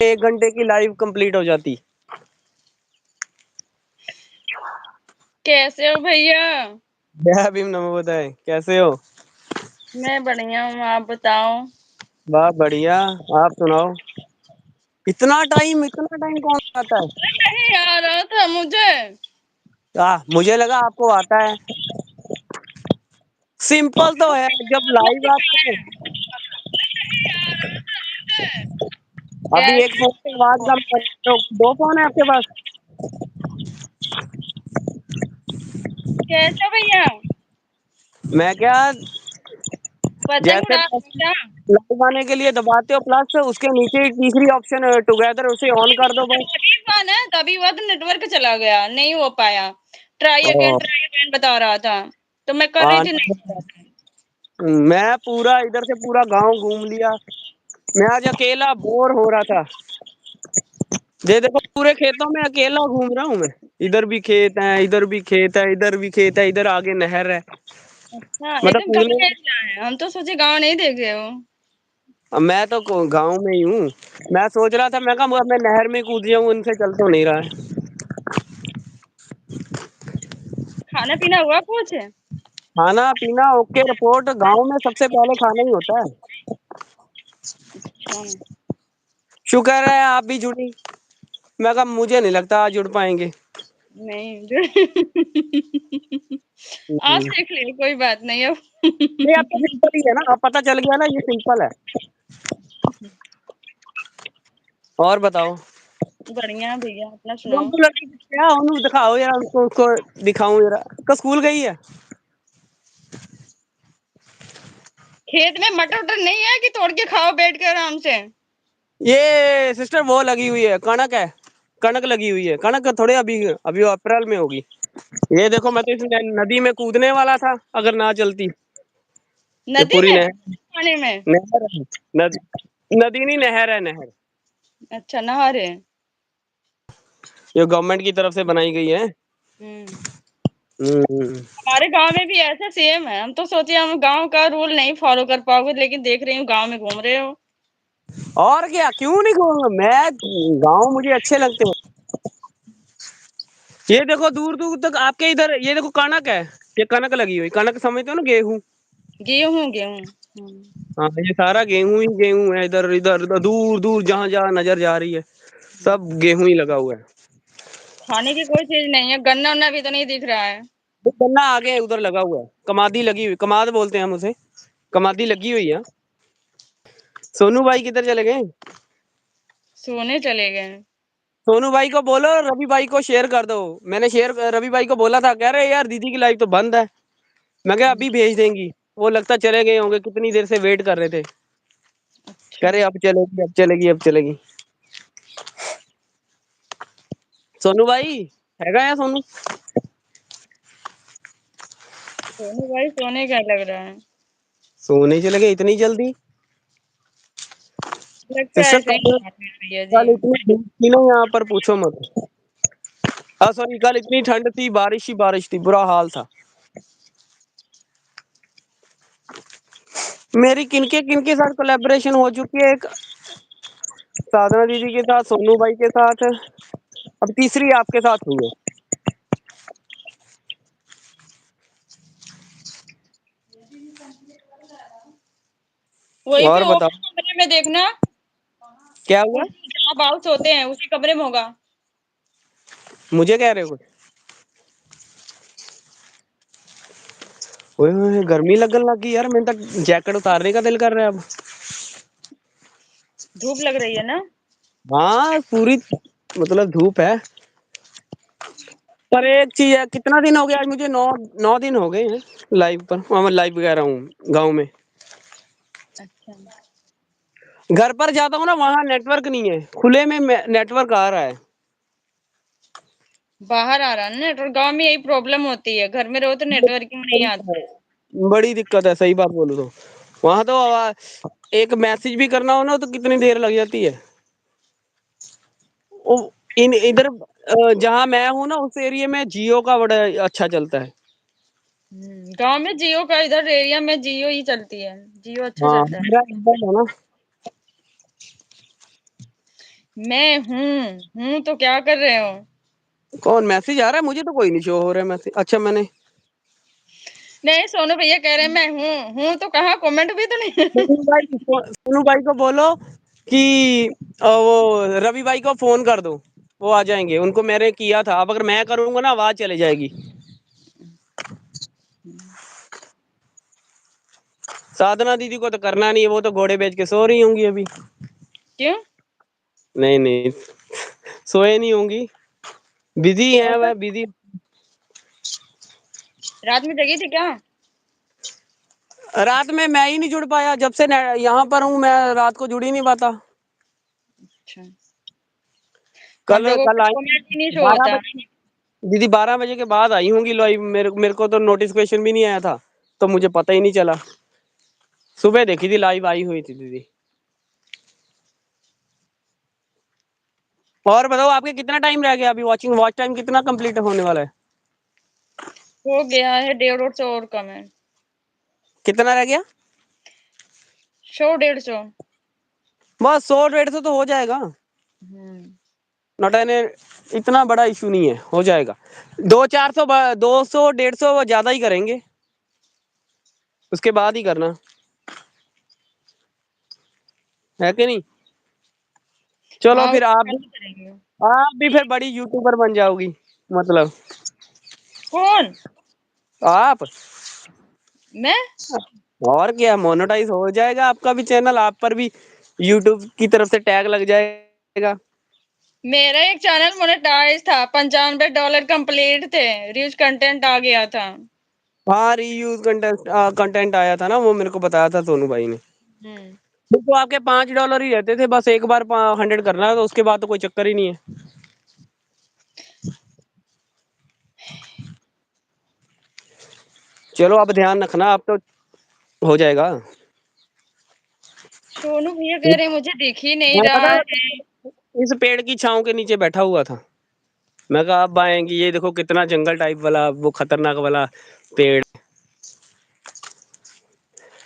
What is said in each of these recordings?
1 घंटे की live complete हो जाती। कैसे हो भैया? जय भीम, नमो बताए, कैसे हो? मैं बढ़िया हूँ, आप बताओ। बहुत बढ़िया। आप सुनाओ। इतना टाइम कौन आता है? नहीं आ रहा था मुझे। मुझे लगा आपको आता है। सिंपल तो है, जब लाइव आते हैं। अभी एक कैसे फोन से आवाज कम कर रहे हो, 2 फोन है आपके पास? कैसे भैया? मैं क्या, पतंग जैसे उड़ा रहे हो क्या? लाइव आने के लिए दबाते हो प्लस, उसके नीचे तीसरी ऑप्शन टुगेदर, उसे ऑन कर दो बस। तभी फोन है, तभी वो तो नेटवर्क चला गया, नहीं हो पाया। ओ, ट्राई अगेन बता रहा था, तो मैं कर रही हाँ, थी, नहीं हो रहा था। मैं पूरा इधर से पूरा गांव घूम लिया। मैं आज अकेला बोर हो रहा था। ये देखो, पूरे खेतों में अकेला घूम रहा हूँ मैं। इधर भी खेत है, इधर भी खेत है, इधर भी खेत है, इधर आगे नहर है। अच्छा, मतलब एकदम गाँव पूरे, में जाए, हम तो सोचे गाँव नहीं देखे हो। मैं तो गांव में ही हूँ। मैं सोच रहा था, मैं कहा मैं नहर में कूद जाऊं, उनसे चल तो नहीं रहा है। खाना पीना हुआ कुछ? खाना पीना ओके रिपोर्ट। गांव में सबसे पहले खाना ही होता है। अच्छा। शुक्र है आप भी जुड़ी। मैं कहा मुझे नहीं लगता आज जुड़ पाएंगे। नहीं आज नहीं, सीख लिया, कोई बात नहीं अब। अब तो सिंपल ही है ना, अब पता चल गया ना, ये सिंपल है। और बताओ। बढ़िया भैया, अपना सुनाओ। दोनों लड़की क्या, उन्हें दिखाओ यार, उनको उसको दिखाऊं जरा। तो स्कूल गई है? खेत में मटर उटर नहीं है कि तोड़ के खाओ बैठ के आराम से? ये सिस्टर वो लगी हुई है, कणक है। कणक लगी हुई है, कणक थोड़े अभी अभी अप्रैल में होगी। ये देखो, मैं तो इस नदी में कूदने वाला था अगर ना चलती। ये नदी पूरी में नहर, पानी में? नहर है। नदी, नदी नहीं, नहर है, नहर। अच्छा, नहर है। ये गवर्नमेंट की तरफ से बनाई गई है। हम्म। हम्म। हमारे गांव में भी ऐसा सेम है, हम तो सोचे हम गांव का रूल नहीं फॉलो कर पाओगे, लेकिन देख रही हूँ गांव में घूम रहे हो। और क्या, क्यों नहीं कहूंगा मैं। गांव मुझे अच्छे लगते हैं। ये देखो, दूर दूर तक आपके इधर, ये देखो कणक है। ये कणक लगी हुई, कणक समझते हो ना, गेहूं। गेहूं गेहूं। हाँ, ये सारा गेहूं ही गेहूं है। इधर इधर इधर दूर दूर जहां जहां नजर जा रही है, सब गेहूं ही लगा हुआ है। खाने की कोई चीज नहीं है, गन्ना उन्ना भी तो नहीं दिख रहा है। वो गन्ना आगे उधर लगा हुआ है, कमादी लगी हुई, कमाद बोलते हैं हम उसे। कमादी लगी हुई है। सोनू भाई किधर चले गए? सोने चले गए। सोनू भाई को बोलो, रवि भाई को शेयर कर दो। मैंने शेयर रवि भाई को बोला था, कह रहे यार दीदी की लाइव तो बंद है। मैं क्या, अभी भेज देंगी। वो लगता चले गए होंगे, कितनी देर से वेट कर रहे थे। कह अच्छा। रहे अब चलेगी, अब चलेगी, अब चलेगी। सोनू भाई हैगा या सोनू? सोने भाई सोने का लग रहा है। सोने चले गए इतनी जल्दी? लगता है सिस्टर ऐसे ही कल, खाते हैं भैया जी। कल इतनी धूप थी ना यहाँ पर, पूछो मत। सॉरी, कल इतनी ठंड थी, बारिश ही बारिश थी, बुरा हाल था। मेरी किनके किनके साथ कोलैबोरेशन हो चुकी है? एक साधना दीदी के साथ, सोनू भाई के साथ, अब तीसरी आपके साथ हुई है। वहीं पे और बताओ, ओपन कमरे में देखना। क्या हुआ? उसी जहाँ बाउस होते हैं उसी कमरे में होगा। मुझे कह रहे हो कुछ? ओए ओए, गर्मी लगन लग गई यार, मैंने तक जैकेट उतारने का दिल कर रहा है अब। धूप लग रही है ना? हाँ पूरी, मतलब धूप है। पर एक चीज है, कितना दिन हो गया आज मुझे, 9 9 दिन हो गए हैं लाइव पर। मैं लाइव कह रहा हूँ गाँव में। अच्छा। घर पर जाता हूँ ना, वहाँ नेटवर्क नहीं है, खुले में नेटवर्क आ रहा है। बाहर आ रहा है ना नेटवर्क, गाँव में यही प्रॉब्लम होती है, घर में रहो तो नेटवर्किंग नहीं आता है। बड़ी दिक्कत है, सही बात बोलूँ तो। वहां तो एक मैसेज भी करना हो ना तो कितनी देर लग जाती है। वो इन इधर जहाँ मैं हूँ ना, उस एरिया में जियो का बड़ा अच्छा चलता है। गांव में जियो का, इधर एरिया में जियो ही चलती है, जियो अच्छा हाँ, चलता है। मेरा नंबर है ना। मैं हूँ तो क्या कर रहे हो? कौन मैसेज आ रहा है? मुझे तो कोई नहीं शो हो रहा है मैसेज। अच्छा मैंने नहीं, सोनू भैया कह रहे हैं मैं हूँ तो कहा, कमेंट भी तो नहीं। सोनू भाई को बोलो कि वो रवि भाई को फोन कर दो, वो आ जाएंगे। उनको मैंने किया था, अब अगर मैं करूंगा ना आवाज चले जाएगी। साधना दीदी को तो करना नहीं है, वो तो घोड़े बेच के सो रही होंगी अभी। क्यों? नहीं नहीं, सोए नहीं होंगी, बिजी है ऐसा वह बिजी। रात में जगी थी क्या? रात में मैं ही नहीं जुड़ पाया, जब से यहाँ पर हूँ मैं रात को जुड़ ही नहीं पाता। अच्छा, हम कल लोगों कल का आई कमेंट ही नहीं शो बारह होता। बजे दीदी 12 बजे के बाद आई होंगी लाइव। मेरे को तो नोटिफिकेशन भी नहीं आया था, तो मुझे पता ही नहीं चला। सुबह देखी थी लाइव आई हुई थी दीदी। और बताओ आपके कितना टाइम रह गया अभी? वॉच टाइम कितना कंप्लीट होने वाला है? हो गया है 150 और कम है। कितना रह गया? 100 150। बस 100 150 तो हो जाएगा। हम्म। नोट एन इतना बड़ा इशू नहीं है, हो जाएगा। 200 400 200 150 वो ज्यादा ही करेंगे, उसके बाद ही करना है कि नहीं। चलो हाँ, फिर उसके बाद ही करेंगे। आप भी फिर बड़ी यूट्यूबर बन जाओगी मतलब। कौन? आप मैं? और क्या, मोनेटाइज हो जाएगा आपका भी चैनल, आप पर भी यूट्यूब की तरफ से टैग लग जाएगा। मेरा एक चैनल मोनेटाइज था, $95 कंप्लीट थे, रिव्यूज कंटेंट आ गया था। हाँ रीयूज कंटेंट आया था ना, वो मेरे को बताया था सोनू भाई ने। हम्म। तो आपके $5 ही रहते थे, बस एक बार 100 करना है, तो उसके बाद तो कोई चक्कर ही नहीं है। चलो अब ध्यान रखना, अब तो हो जाएगा। सोनू भैया कह रहे हैं मुझे दिख ही नहीं मैं रहा पता है। इस पेड़ की छांव के नीचे बैठा हुआ था, मैं कहा अब आएंगी। ये देखो कितना जंगल टाइप वाला वो खतरनाक वाला पेड़।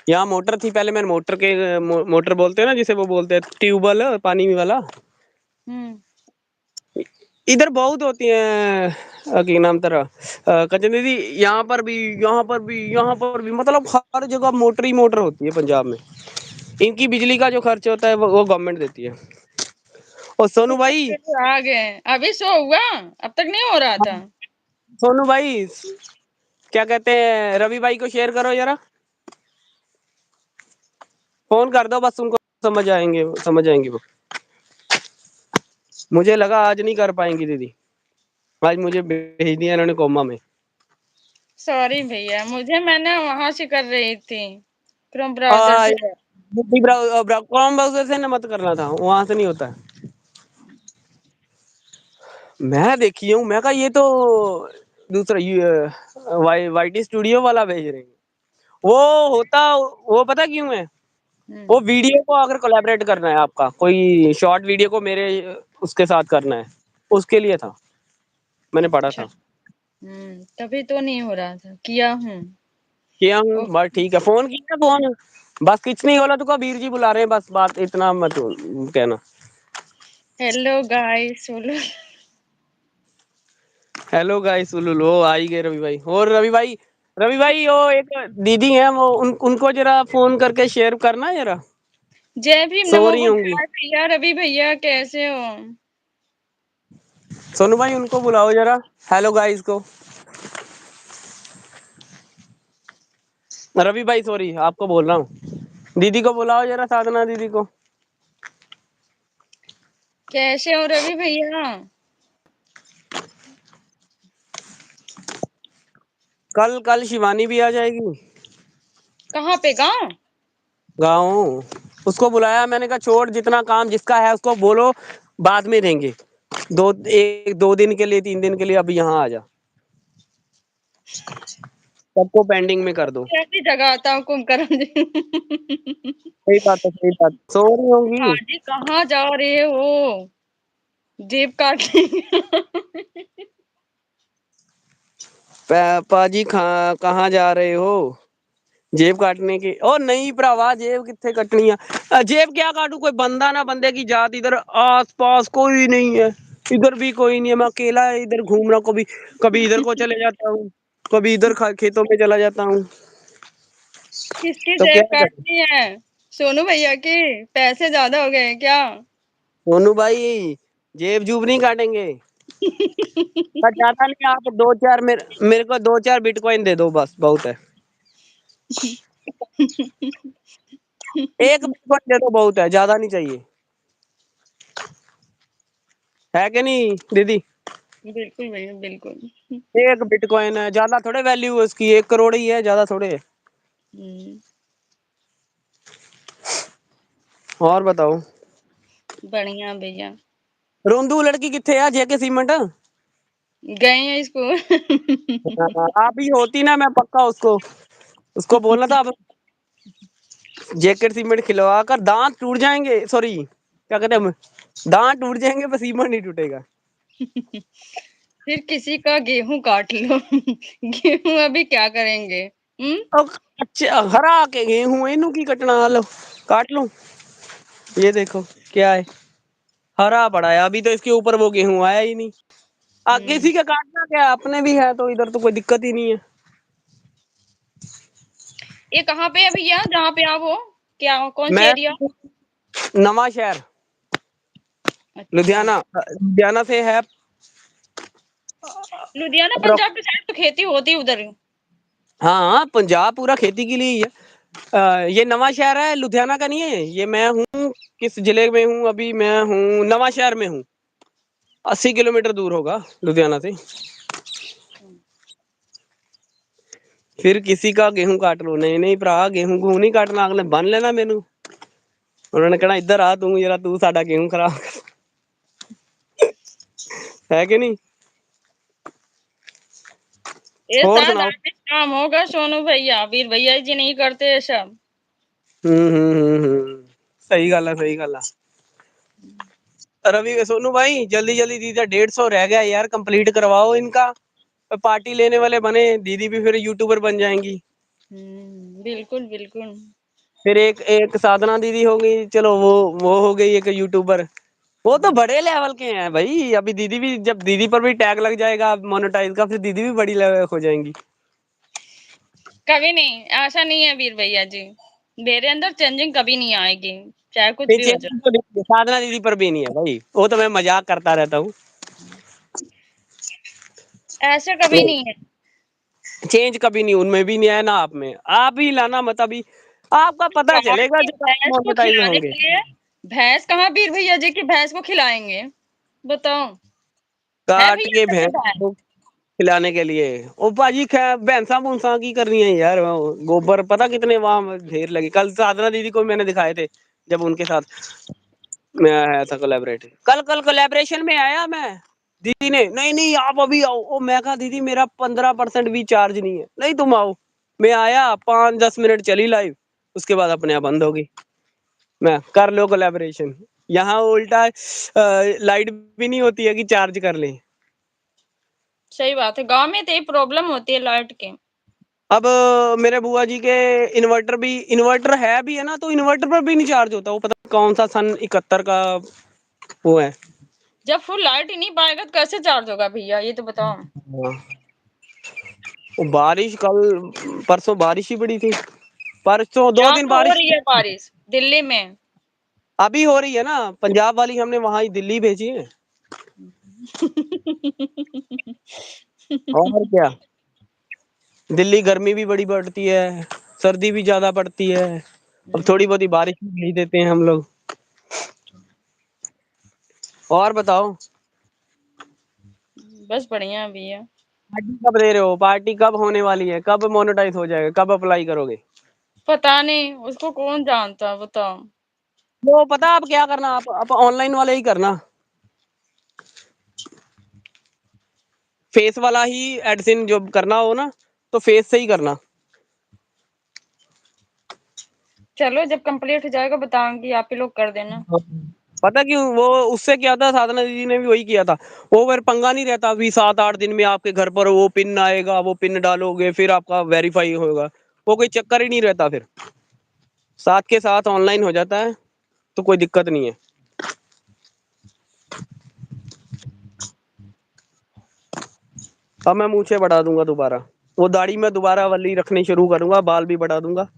यहाँ मोटर थी पहले, मैंने मोटर बोलते हैं ना जिसे, वो बोलते हैं ट्यूबवेल पानी वाला। हम्म। इधर बहुत होती हैं की नाम तरह कंचन दीदी। यहाँ पर भी, यहाँ पर भी, यहाँ पर भी, मतलब हर जगह मोटर ही मोटर होती है पंजाब में। इनकी बिजली का जो खर्च होता है वो गवर्नमेंट देती है। और सोनू भाई, आ गए, अभी सो हुआ, अब तक नहीं हो रहा था। सोनू भाई क्या कहते हैं, रवि भाई को शेयर करो जरा, फोन कर दो बस उनको, समझ आएंगे वो। मुझे लगा आज नहीं कर पाएंगी दीदी, आज मुझे भेज दिया इन्होंने कोमा में। सॉरी भैया, मैंने वहां से कर रही थी, क्रोम ब्राउजर से। क्रोम ब्राउजर से ना मत करना था, वहां से नहीं होता है। मैं देखी हूँ, मैं कहा ये तो दूसरा वाईटी स्टूडियो वाला भेज रहे हैं। वो होता, वो पता क्यों है? हम्म। वो वीडियो को अगर कोलैबोरेट करना है, आपका कोई शॉर्ट वीडियो को मेरे उसके साथ करना है, उसके लिए था, मैंने पढ़ा अच्छा। था। तभी तो नहीं हो रहा था, किया हूँ। किया हूँ, ओ, बस ठीक है, फोन किया फोन। बस कुछ नहीं बोला, तो वीर जी बुला रहे हैं, बस बात इतना मत कहना। हेलो गाइस बोलो। हेलो गाइस उलुलो, आ ही गए रवि भाई। और रवि भाई वो एक दीदी है, वो उनको जरा फोन करके शेयर करना जरा, जय भीम, सो नमो रही होंगी। बुद्धाय भैया, रवि भैया कैसे हो? सोनू भाई उनको बुलाओ जरा, हेलो गाइस को। रवि भाई सॉरी, आपको बोल रहा हूँ, दीदी को बुलाओ जरा, साधना दीदी को। कैसे हो रवि भैया? कल कल शिवानी भी आ जाएगी कहाँ पे, गाँव? गाँव। उसको बुलाया मैंने, कहा छोड़, जितना काम जिसका है उसको बोलो, बाद में देंगे। 2 दिन के लिए, 3 दिन के लिए अभी यहाँ आ जा, सबको पेंडिंग में कर दो। कैसी जगह आता हूँ कुंभकर्ण जी। सही बात है, सही बात, सो रही हाँ होंगी। जी, कहाँ जा रहे हो? जेब काट लेंगे। पाजी कहाँ जा रहे हो? जेब काटने की ओ नहीं भरावा जेब कितने कटनी है जेब क्या काटू कोई बंदा ना बंदे की जात इधर आस पास कोई नहीं है इधर भी कोई नहीं है मैं अकेला इधर घूम रहा हूँ कभी कभी इधर को चले जाता हूँ कभी इधर खेतों में चला जाता हूँ किसकी तो जेब क्या करूं काटनी है? सोनू भैया की? पैसे ज्यादा हो गए हैं क्या? सोनू भाई जेब जूब नहीं काटेंगे पर ज्यादा नहीं आप दो चार मेरे को दो चार बिटकॉइन दे दो बस बहुत है एक बिटकॉइन दे दो बहुत है ज्यादा नहीं चाहिए है कि नहीं दीदी बिल्कुल भैया बिल्कुल। एक बिटकॉइन है ज्यादा थोड़े वैल्यू है उसकी 1 करोड़ ही है ज्यादा थोड़े है। हम्म, और बताओ बढ़िया भैया। रोंदू लड़की किथे है जेके सीमेंट गए हैं स्कूल। आप ही होती ना मैं पक्का उसको उसको बोलना था अब जेके सीमेंट खिलवा कर दांत टूट जाएंगे सॉरी क्या कहते हैं दांत टूट जाएंगे पर सीमेंट नहीं टूटेगा फिर किसी का गेहूं काट लो। गेहूं अभी क्या करेंगे? हम्म। अब अच्छा हरा के गेहूं इनू की कटना लो काट लूं ये देखो क्या है हरा पड़ा है अभी तो इसके ऊपर वो गेहूं आया ही नहीं आगे हम्म। इसी का काटना क्या अपने भी है तो इधर तो कोई दिक्कत ही नहीं है ये कहाँ पे है भैया जहाँ पे आप हो? क्या कौन सी मैं एरिया? नवा शहर अच्छा। लुधियाना से है लुधियाना पंजाब की साइड तो खेती होती है उधर। हाँ पंजाब पूरा खेती के लिए ही है ये नवा शहर है लुधियाना का नहीं है ये मैं हूँ किस जिले में हूँ अभी मैं हूँ नवा शहर में हूँ 80 किलोमीटर दूर होगा लुधियाना से फिर किसी का गेहूं काट लो नहीं नहीं भरा गेहूं गूं नहीं काटना अगले बन लेना मेनू उन्होंने कहना इधर आ तू जरा तू साडा गेहूं खराब है कि नहीं ये और शायद सुनाओ आगे काम होगा सोनू भैया, वीर भैया जी नहीं करते ये सब। सही गल है रवि सोनू भाई जल्दी जल्दी दीदी 150 रह गया यार कंप्लीट करवाओ इनका पार्टी लेने वाले बने दीदी भी फिर यूट्यूबर बन जाएंगी बिल्कुल बिल्कुल। फिर एक एक साधना दीदी हो गई चलो वो हो गई एक यूट्यूबर वो तो बड़े लेवल के हैं भाई अभी दीदी भी जब दीदी पर भी टैग लग जाएगा मोनेटाइज का फिर दीदी भी बड़ी लेवल हो जाएंगी कभी नहीं, ऐसा नहीं है वीर भैया जी। मेरे अंदर चेंजिंग कभी नहीं आएगी, चाहे कुछ भी पीछे हो जाए। तो साधना दीदी पर भी नहीं है भाई वो तो मैं मजाक करता रहता हूँ ऐसे कभी नहीं है। चेंज कभी नहीं उनमें भी नहीं है ना आप ही लाना मत अभी आपका पता कहाँ चलेगा की जब आप भैंस को मोनेटाइज खिलाने होंगे के लिए? भैंस कहाँ वीर भैया जी की भैंस को खिलाएंगे? बताओ। है काट भैया के घर पे भैंस भैंस? को खिलाने के लिए ओ भाजी भैंसा भूसा की करनी है यार वो गोबर पता कितने वहां ढेर लगे कल साधना दीदी को मैंने दिखाए थे जब उनके साथ मैं आया था कोलैबोरेट कल कल कोलैबोरेशन में आया मैं दीदी ने नहीं नहीं आप अभी आओ ओ मैं कहा दीदी मेरा 15% भी चार्ज नहीं है नहीं तुम आओ मैं आया 5-10 मिनट चली लाइव उसके बाद अपने आप बंद हो गई मैं कर लो कोलैबोरेशन यहाँ उल्टा लाइट भी नहीं होती है कि चार्ज कर ले सही बात है, गांव में तो ये प्रॉब्लम होती है लाइट की। अब मेरे बुआ जी के इन्वर्टर है भी है ना तो इन्वर्टर पर भी नहीं चार्ज होता वो पता कौन सा सन 71 का वो है जब फुल लाइट ही नहीं पाएगा तो कैसे चार्ज होगा भैया, ये तो बताओ। हाँ। वो बारिश कल परसों बारिश ही बड़ी थी परसों दो यहाँ दिन तो हो बारिश रही है बारिश दिल्ली में। अभी हो रही है ना पंजाब वाली हमने वहां ही दिल्ली भेजी है और क्या दिल्ली गर्मी भी बड़ी बढ़ती है सर्दी भी ज्यादा पड़ती है अब थोड़ी बहुत ही बारिश भी भेज देते हैं हम लोग और बताओ बस बढ़िया भैया। पार्टी कब दे रहे हो पार्टी कब होने वाली है कब मोनेटाइज हो जाएगा कब अप्लाई करोगे पता नहीं, उसको कौन जानता, बताओ। वो पता आप क्या करना आप ऑनलाइन वाले ही करना फेस वाला ही एडसिन जो करना हो ना तो फेस से ही करना चलो जब कंप्लीट हो जाएगा बताऊंगी, आप ही लोग कर देना। पता क्यों वो उससे क्या था साधना दीदी ने भी वही किया था वो फिर पंगा नहीं रहता अभी 7-8 दिन में आपके घर पर वो पिन आएगा वो पिन डालोगे फिर आपका वेरीफाई होगा वो कोई चक्कर ही नहीं रहता, फिर साथ के साथ ऑनलाइन हो जाता है तो कोई दिक्कत नहीं है। अब मैं मूछें बढ़ा दूंगा दोबारा, वो दाढ़ी में दोबारा वाली रखनी शुरू करूंगा, बाल भी बढ़ा दूंगा।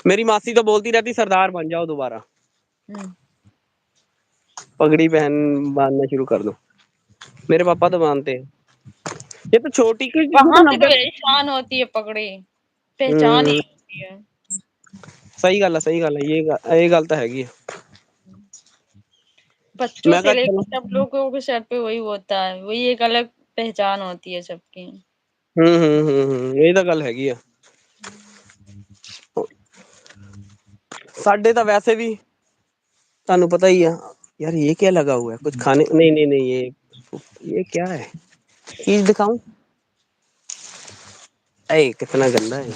मेरी मासी तो बोलती रहती सरदार बन जाओ दोबारा, पगड़ी बांधना शुरू कर दो। मेरे पापा तो बांधते हैं। ये तो छोटी की ये वहां तो की तो 90। यही शान होती है, पगड़ी पहचान ही होती है। सही गल है, सही गल है, ये गल तो हैगी है। बच्चों मैं से कहा लेकर चलो। सब लोगों के सर पे वही होता है, वही एक अलग पहचान होती है सबकी। यही तो गल हैगी है। साडे तो वैसे भी ਤੁਹਾਨੂੰ पता ही है यार, ये क्या लगा हुआ है कुछ खाने, नहीं नहीं नहीं, ये क्या है, चीज दिखाऊं? अरे कितना गंदा है,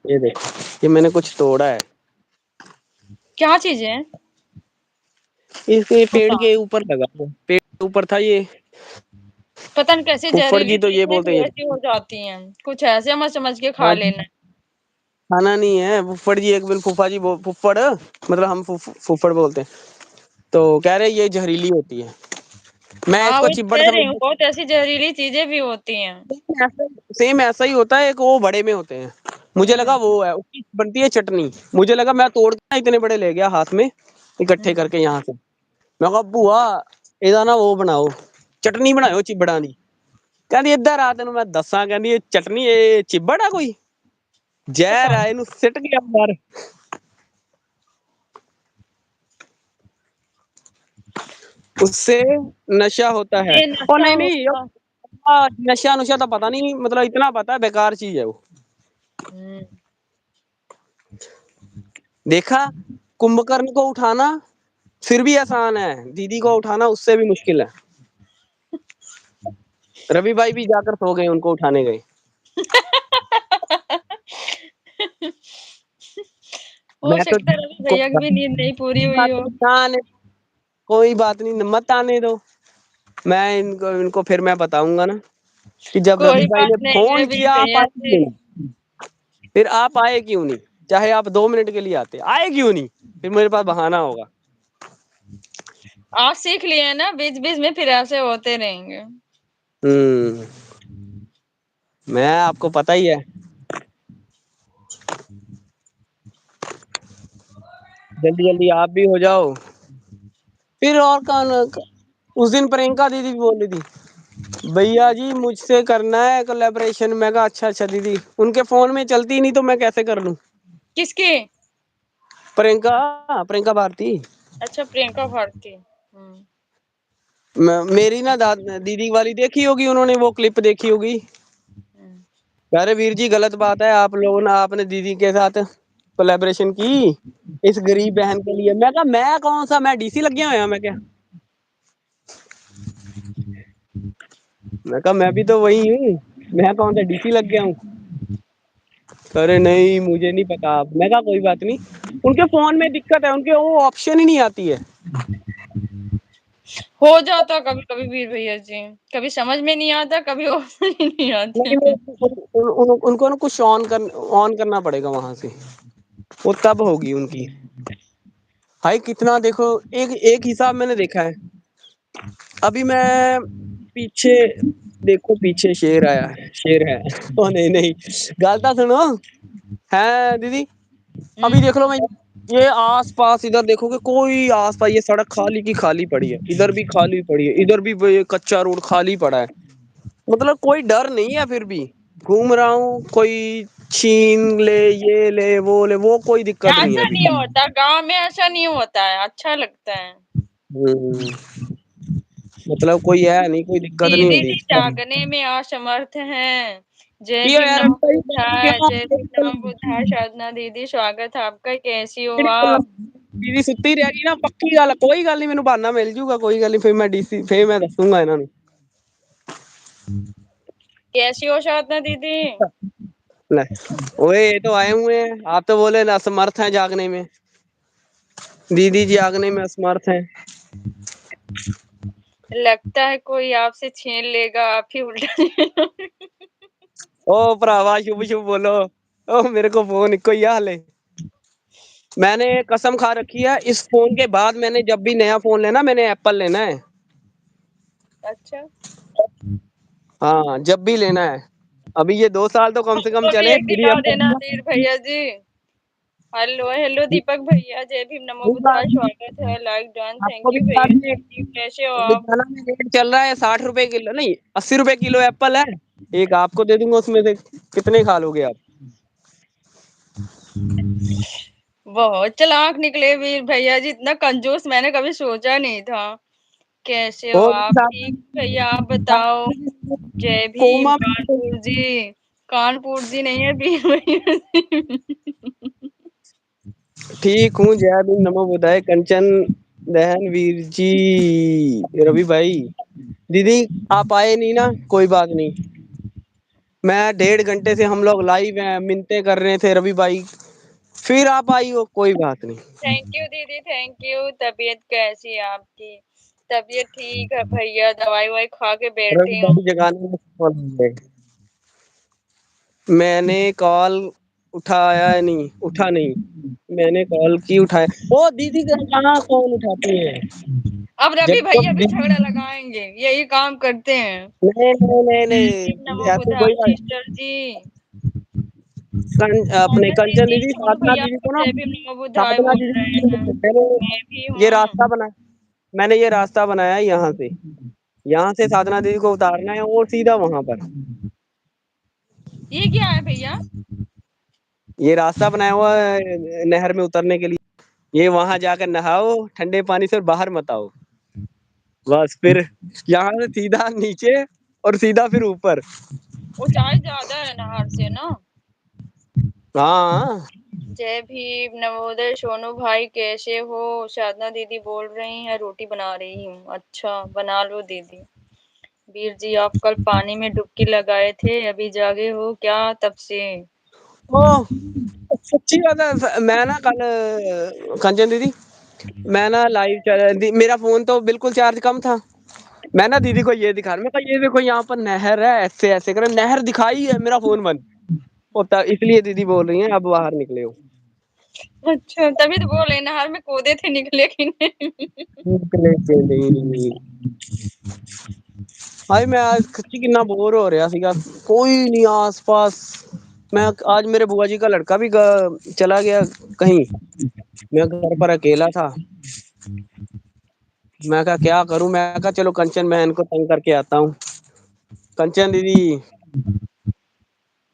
ये देखो, ये मैंने कुछ तोड़ा है। क्या चीज है? इसके पेड़ पता के ऊपर लगा हुआ, पेड़ के ऊपर था ये। पता नहीं कैसी फुफ्फड़ जहरीली जी तो ये चीजें बोलते भी हैं ऐसी हो जाती हैं, कुछ ऐसे मत समझ के खा हाँ, लेना। खाना नहीं है फुफ्फड़ जी, एक दिन फूफा जी फुफ्फड़ मतलब हम फुफ्फड़ बोलते हैं, तो कह रहे ये जहरीली होती है। मैं हाँ इसको वही चिब्बड़ कह रही समझ, हूँ, बहुत ऐसी जहरीली चीजें भी होती हैं। सेम ऐसा ही होता है, एक वो बड़े में होते हैं। मुझे लगा हम्म वो है, उसकी बनती है चटनी। मुझे लगा, मैं तोड़ के इतने बड़े ले गया हाथ में इकट्ठे हम्म। करके यहाँ से। मैं कहा भूआ ਇਹਦਾ ना वो बनाओ, चटनी बनाओ चिब्बड़ा दी। कहती इधर आ तेन मैं दसा, कहती ये चटनी ये चिब्बड़ है कोई, जहर पता है, इनू सिट गया बाहर। उससे नशा होता है। नहीं, और नशा नहीं नहीं, होगा। नशा नुशा तो पता नहीं, मतलब इतना पता है बेकार चीज है वो। हम्म। देखा, कुंभकर्ण को उठाना फिर भी आसान है, दीदी को उठाना उससे भी मुश्किल है। रवि भाई भी जाकर सो गए, उनको उठाने गए। हो मैं तो सकता है रवि भैया की भी नींद नहीं पूरी हुई हो। कोई बात नहीं, मत आने दो। मैं इनको इनको फिर मैं बताऊंगा ना कि जब रवि कोई भाई बात ने नहीं, फोन रवि किया आप भैया आए से। क्यों नहीं? फिर आप आए क्यों नहीं? चाहे आप 2 मिनट के लिए आते, आए क्यों नहीं? फिर मेरे पास बहाना होगा। आज सीख लिए ना, बीच बीच में फिर ऐसे होते रहेंगे। हम्म मैं आपको पता ही है। जल्दी जल्दी आप भी हो जाओ। फिर और कौन? उस दिन प्रियंका दीदी भी बोल रही थी भैया जी मुझसे करना है कोलैबोरेशन। मैं कहा अच्छा अच्छा दीदी, उनके फोन में चलती ही नहीं तो मैं कैसे कर लूं? किसकी? प्रियंका, प्रियंका भारती। अच्छा, प्रियंका भारती। मेरी ना दीदी वाली देखी होगी उन्होंने, वो क्लिप देखी होगी। हम्म। अरे वीर जी गलत बात है, आप लोगों ने आपने दीदी के साथ कोलैबोरेशन की इस गरीब बहन के लिए। मैं कहा मैं कौन सा, मैं डीसी लग गया हूं मैं क्या? मैं कहा मैं भी तो वही हूँ, मैं कौन सा डीसी लग गया हूँ? अरे नहीं मुझे नहीं पता। मैं कहा कोई बात नहीं, उनके फोन में दिक्कत है, उनके वो ऑप्शन ही नहीं आती है। हो जाता कभी कभी वीर भैया जी, कभी समझ में नहीं आता, कभी और नहीं आते। लेकिन उनको ना कुछ ऑन करना पड़ेगा वहां से, वो तब होगी उनकी। भाई कितना देखो, एक एक हिसाब मैंने देखा है। अभी मैं पीछे देखो, पीछे शेर आया है, शेर है। ओ नहीं नहीं, गालता सुनो है दीदी। अभी हम्म। देख लो, मैं ये आस पास इधर देखोगे, कोई आस पास ये सड़क खाली की खाली पड़ी है, इधर भी खाली पड़ी है, इधर भी ये कच्चा रोड खाली पड़ा है। मतलब कोई डर नहीं है, फिर भी घूम रहा हूँ, कोई छीन ले ये ले वो ले, वो कोई दिक्कत नहीं है ऐसा अभी। नहीं होता, गांव में ऐसा नहीं होता है, अच्छा लगता है। हम्म मतलब कोई है नहीं, कोई दिक्कत नहीं दीदी होती। जी जागने में असमर्थ हैं। जय पियो भीम यार नाम अभी बुधाय, क्यों? जय भीम नाम बुधाय। साधना दीदी स्वागत है आपका, कैसी हो आप? दीदी सुत्ती रहेगी ना, पक्की गल, कोई गल नहीं, मैनू बहाना मिल जूगा, कोई गल नहीं, फिर मैं डीसी फिर मैं दसूंगा इन्हां नू। कैसी हो साधना दीदी? ले ओए ये तो आए हुए हैं, आप तो बोले ना असमर्थ हैं जागने में। दीदी जी जागने में असमर्थ हैं। लगता है कोई आपसे छीन लेगा, आप ही उल्टा। ओ भरावा शुभ शुभ बोलो। ओ मेरे को फोन इको ही हाले। मैंने कसम खा रखी है इस फोन के बाद मैंने जब भी नया फोन लेना मैंने एप्पल लेना है। अच्छा, हाँ जब भी लेना है। अभी ये 2 साल तो कम से कम हमको भी चले एक मेरी दिला देना अब। वीर भैया जी। हेलो हेलो दीपक भैया, जय भीम, नमो दिखा बुद्धाय, स्वागत है, लाइक डन, आपको थैंक भी यू दिखा भैया, दिए। थैंक यू, कैसे हो आप? लुधियाना में रेट चल रहा है 60 रुपए किलो नहीं 80 रुपए किलो एप्पल है। एक आपको दे दूंगा उसमें से कितने खा लोगे आप। बहुत चालाक निकले वीर भैया जी, इतना कंजूस मैंने कभी सोचा नहीं था। कैसे हो वो आप? ठीक भैया, आप बताओ। जय भीम कोमा में कानपुर जी। कानपुर जी नहीं है वीर भैया जी। ठीक हूँ जय भीम नमो बुधाय कंचन दहन वीर जी रवि भाई। दीदी आप आए नहीं ना कोई बात नहीं। मैं 1.5 घंटे से हम लोग लाइव हैं मिन्नतें कर रहे थे रवि भाई। फिर आप आई हो कोई बात नहीं। थैंक यू दीदी, थैंक यू। तबीयत कैसी है आपकी? तबीयत ठीक है भैया, दवाई वाई खा के रवि बैठी हूँ। भाई जगाने में सफल हुए। मैंने कॉल उठाया नहीं उठा नहीं। मैंने कॉल की उठाया। ओ दीदी का कहाँ कौन उठाती है। अब रवि जब भैया जब भी झगड़ा लगाएंगे, यही काम करते हैं। नहीं नहीं नहीं जय भीम, नहीं नमो ऐसी बुधाय कोई बात। सिस्टर जी। अपने साधना कंचन दीदी, दीदी सोनू साधना भैया दीदी आपको को ना जय भीम, नमो बुधाय साधना बोल दीदी रहे हैं। को मैंने मैं भी ये हूँ। रास्ता बना मैंने ये रास्ता बनाया है यहाँ से साधना दीदी को उतारना है और सीधा वहां पर। ये क्या है भैया? ये रास्ता बनाया हुआ है नहर में उतरने के लिए। ये वहां जाकर नहाओ ठंडे पानी से और बाहर मत आओ। बस फिर यहाँ से सीधा नीचे और सीधा फिर ऊपर। ऊंचाई ज्यादा है नहर से ना। हाँ जय भीम, नवोदय सोनू भाई, कैसे हो? साधना दीदी बोल रही हैं, रोटी बना रही हूँ। अच्छा, बना लो दीदी। वीर जी, आप कल पानी में डुबकी लगाए थे, अभी जागे हो क्या तब से? ओ सच्ची बात है मैं ना कल कंचन दीदी मैं ना मेरा फोन तो बिल्कुल चार्ज कम था। मैं ना दीदी को ये दिखा रहा मैं कहा ये देखो यहाँ पर नहर है ऐसे ऐसे कर नहर दिखाई है मेरा फोन बंद होता इसलिए दीदी बोल रही हैं अब बाहर निकले हो। अच्छा, तभी तो बोले नहर में कूदे थे, निकले कि नहीं? निकले के नहीं। भाई मैं आज सच्ची कितना बोर हो रहा सीगा कोई नहीं आस पास। मैं आज मेरे बुआ जी का लड़का भी चला गया कहीं। मैं घर पर अकेला था। मैं कहा क्या करूं मैं कहा चलो कंचन बहन को तंग करके आता हूँ। कंचन दीदी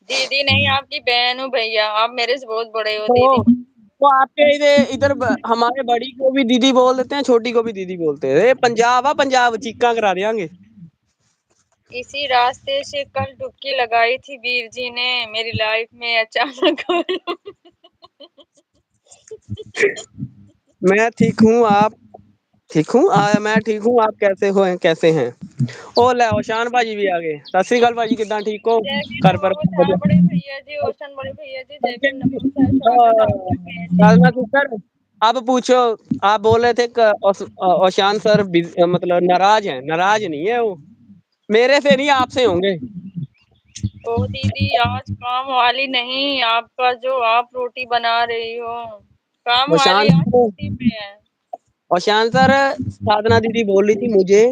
दीदी नहीं, आपकी बहन हूँ भैया, आप मेरे से बहुत बड़े हो दीदी। तो आपके इधर हमारे बड़ी को भी दीदी बोल देते हैं छोटी को भी दीदी बोलते हैं पंजाब आ पंजाब चीका करा देंगे। इसी रास्ते से कल डुबकी लगाई थी वीर जी ने, मेरी लाइफ में अचानक। मैं ठीक हूँ आप ठीक हूँ मैं ठीक हूँ आप कैसे हैं। ओ ले ओशान भाजी भी आ गए सत श्री अकाल भाजी किदा ठीक हो जय भीम, घर नमो पर बुधाय बड़े भैया जी, ओशन बड़े भैया जी, जय भीम, नमो बुधाय, स्वागत आपका, कैसे साधना हो? सिस्टर अब पूछो। आप बोल रहे थे ओशान सर मतलब नाराज नहीं है वो मेरे से नहीं आपसे होंगे। ओ दीदी, आज काम वाली नहीं, आपका जो आप रोटी बना रही हो, काम वाली ओशान आज छुट्टी पे है। ओशान सर साधना दीदी बोल रही थी मुझे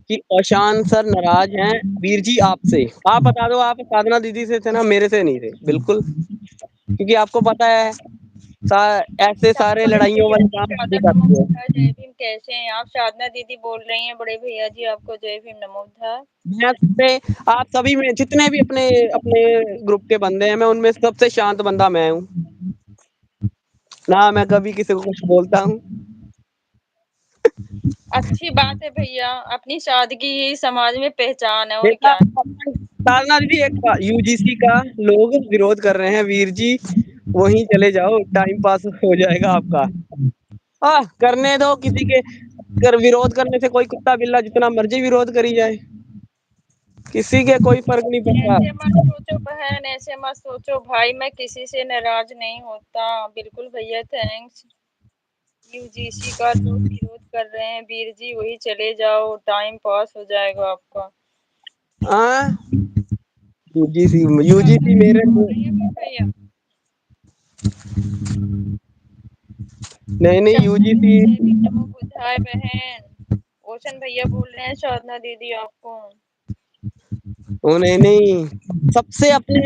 कि ओशान सर नाराज हैं वीर जी आपसे। आप बता दो आप साधना दीदी से थे ना मेरे से नहीं थे बिल्कुल क्योंकि आपको पता है ऐसे ओशन सारे बड़े लड़ाइयों भैया वाले जी, काम सादर नहीं नमो करती है। बुधाय, जय भीम, कैसे हैं आप? साधना दीदी बोल रही हैं, बड़े भैया जी आपको जय भीम, नमो बुधाय। मैं सबसे आप सभी में जितने भी अपने अपने ग्रुप के बंदे हैं मैं उनमें सबसे शांत बंदा मैं हूँ ना मैं कभी किसी को कुछ बोलता हूँ। अच्छी बात है भैया, अपनी सादगी यही समाज में पहचान है, और देखा क्या है। साधना दीदी एक यूजीसी का लोग विरोध कर रहे हैं वीर जी वहीं चले जाओ टाइम पास हो जाएगा आपका। करने दो किसी के विरोध करने से कोई कुत्ता बिल्ला जितना मर्जी विरोध करी जाए किसी के कोई फर्क नहीं पड़ता। ऐसे मत सोचो बहन, ऐसे मत सोचो भाई, मैं किसी से नाराज नहीं होता। बिल्कुल भैया, थैंक्स। यूजीसी का लोग विरोध कर रहे हैं वीर जी, वही चले जाओ, टाइम पास हो जाएगा आपका। हाँ यूजीसी साधना यूजीसी दीदी मेरे बोल रही है फिर भैया। नहीं नहीं शंभू यूजीसी। दीदी जय भीम नमो बुद्धाय बहन। ओशन भैया बोल रहे हैं साधना दीदी आपको। ओ नहीं नहीं, सबसे अपने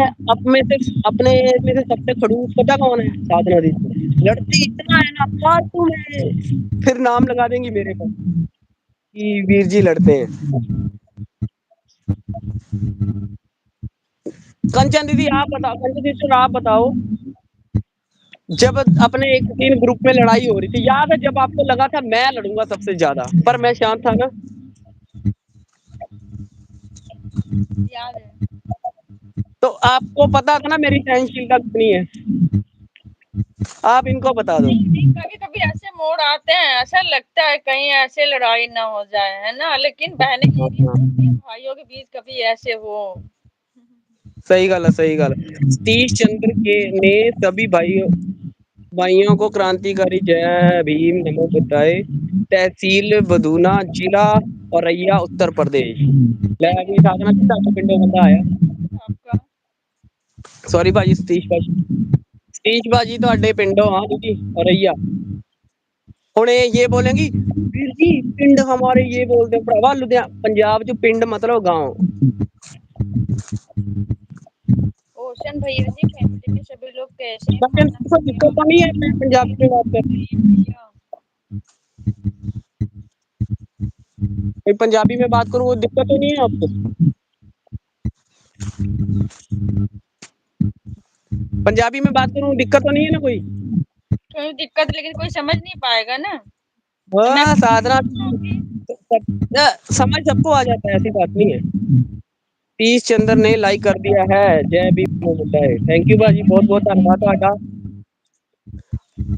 में से सबसे खड़ूस पता कौन है? साधना दीदी। लड़ती इतना है ना, फालतू में फिर नाम लगा देंगी मेरे पर कि वीर जी लड़ते हैं। कंचन दीदी आप बताओ, कंचन सिस्टर आप बताओ, जब अपने एक तीन ग्रुप में लड़ाई हो रही थी, याद है जब आपको लगा था मैं लड़ूंगा सबसे ज्यादा, पर मैं शांत था ना? याद है। तो आपको पता था ना मेरी सहनशीलता कितनी है? आप इनको बता दो। नहीं नहीं, कभी कभी ऐसे मोड़ आते हैं, ऐसा लगता है कहीं ऐसे लड़ाई ना हो जाए, है ना, लेकिन बहनें ये नहीं चाहती भाइयों के बीच कभी ऐसे हो। सही गल है, सही गल है। सतीश चंद्र के ने सभी भाइयों भाइयों को क्रांतिकारी जय भीम नमो बुद्धाय। तहसील बदूना, जिला औरैया, उत्तर प्रदेश। ਲੈ थैंक यू ਵੀ ਸਾਧਨਾ ਜੀ ਤੁਹਾਡੇ ਪਿੰਡੋਂ ਬੰਦਾ ਆਇਆ। आपका। सॉरी भाजी, सतीश भाजी ਤੁਹਾਡੇ ਪਿੰਡੋਂ हाँ दीदी औरैया। ਹੁਣ ये बोलेंगी वीर जी पिंड हमारे ये बोलते हैं भरावा, लुधियाना पंजाब च पिंड मतलब गांव। ओशन भैया जी फैमिली में सभी लोग कैसे हैं, बच्चन खाना खा कोई लिया दिक्कत तो नहीं है मैं आपने? पंजाबी में बात कर, भैया कोई पंजाबी में बात करूँ वो दिक्कत तो नहीं है आपको? पंजाबी में बात करूँ दिक्कत तो नहीं है ना कोई? कोई दिक्कत, लेकिन कोई समझ नहीं पाएगा ना। तो मैं हाँ साधना बताऊंगी। समझ सबको आ जाता है, ऐसी बात नहीं है। तीस चंद्र ने लाइक कर दिया है, जय भीम मुद्दा है। थैंक यू थैंक भाजी, यू बहुत भैया, बहुत थैंक धन्यवाद यू। ਤੁਹਾਡਾ।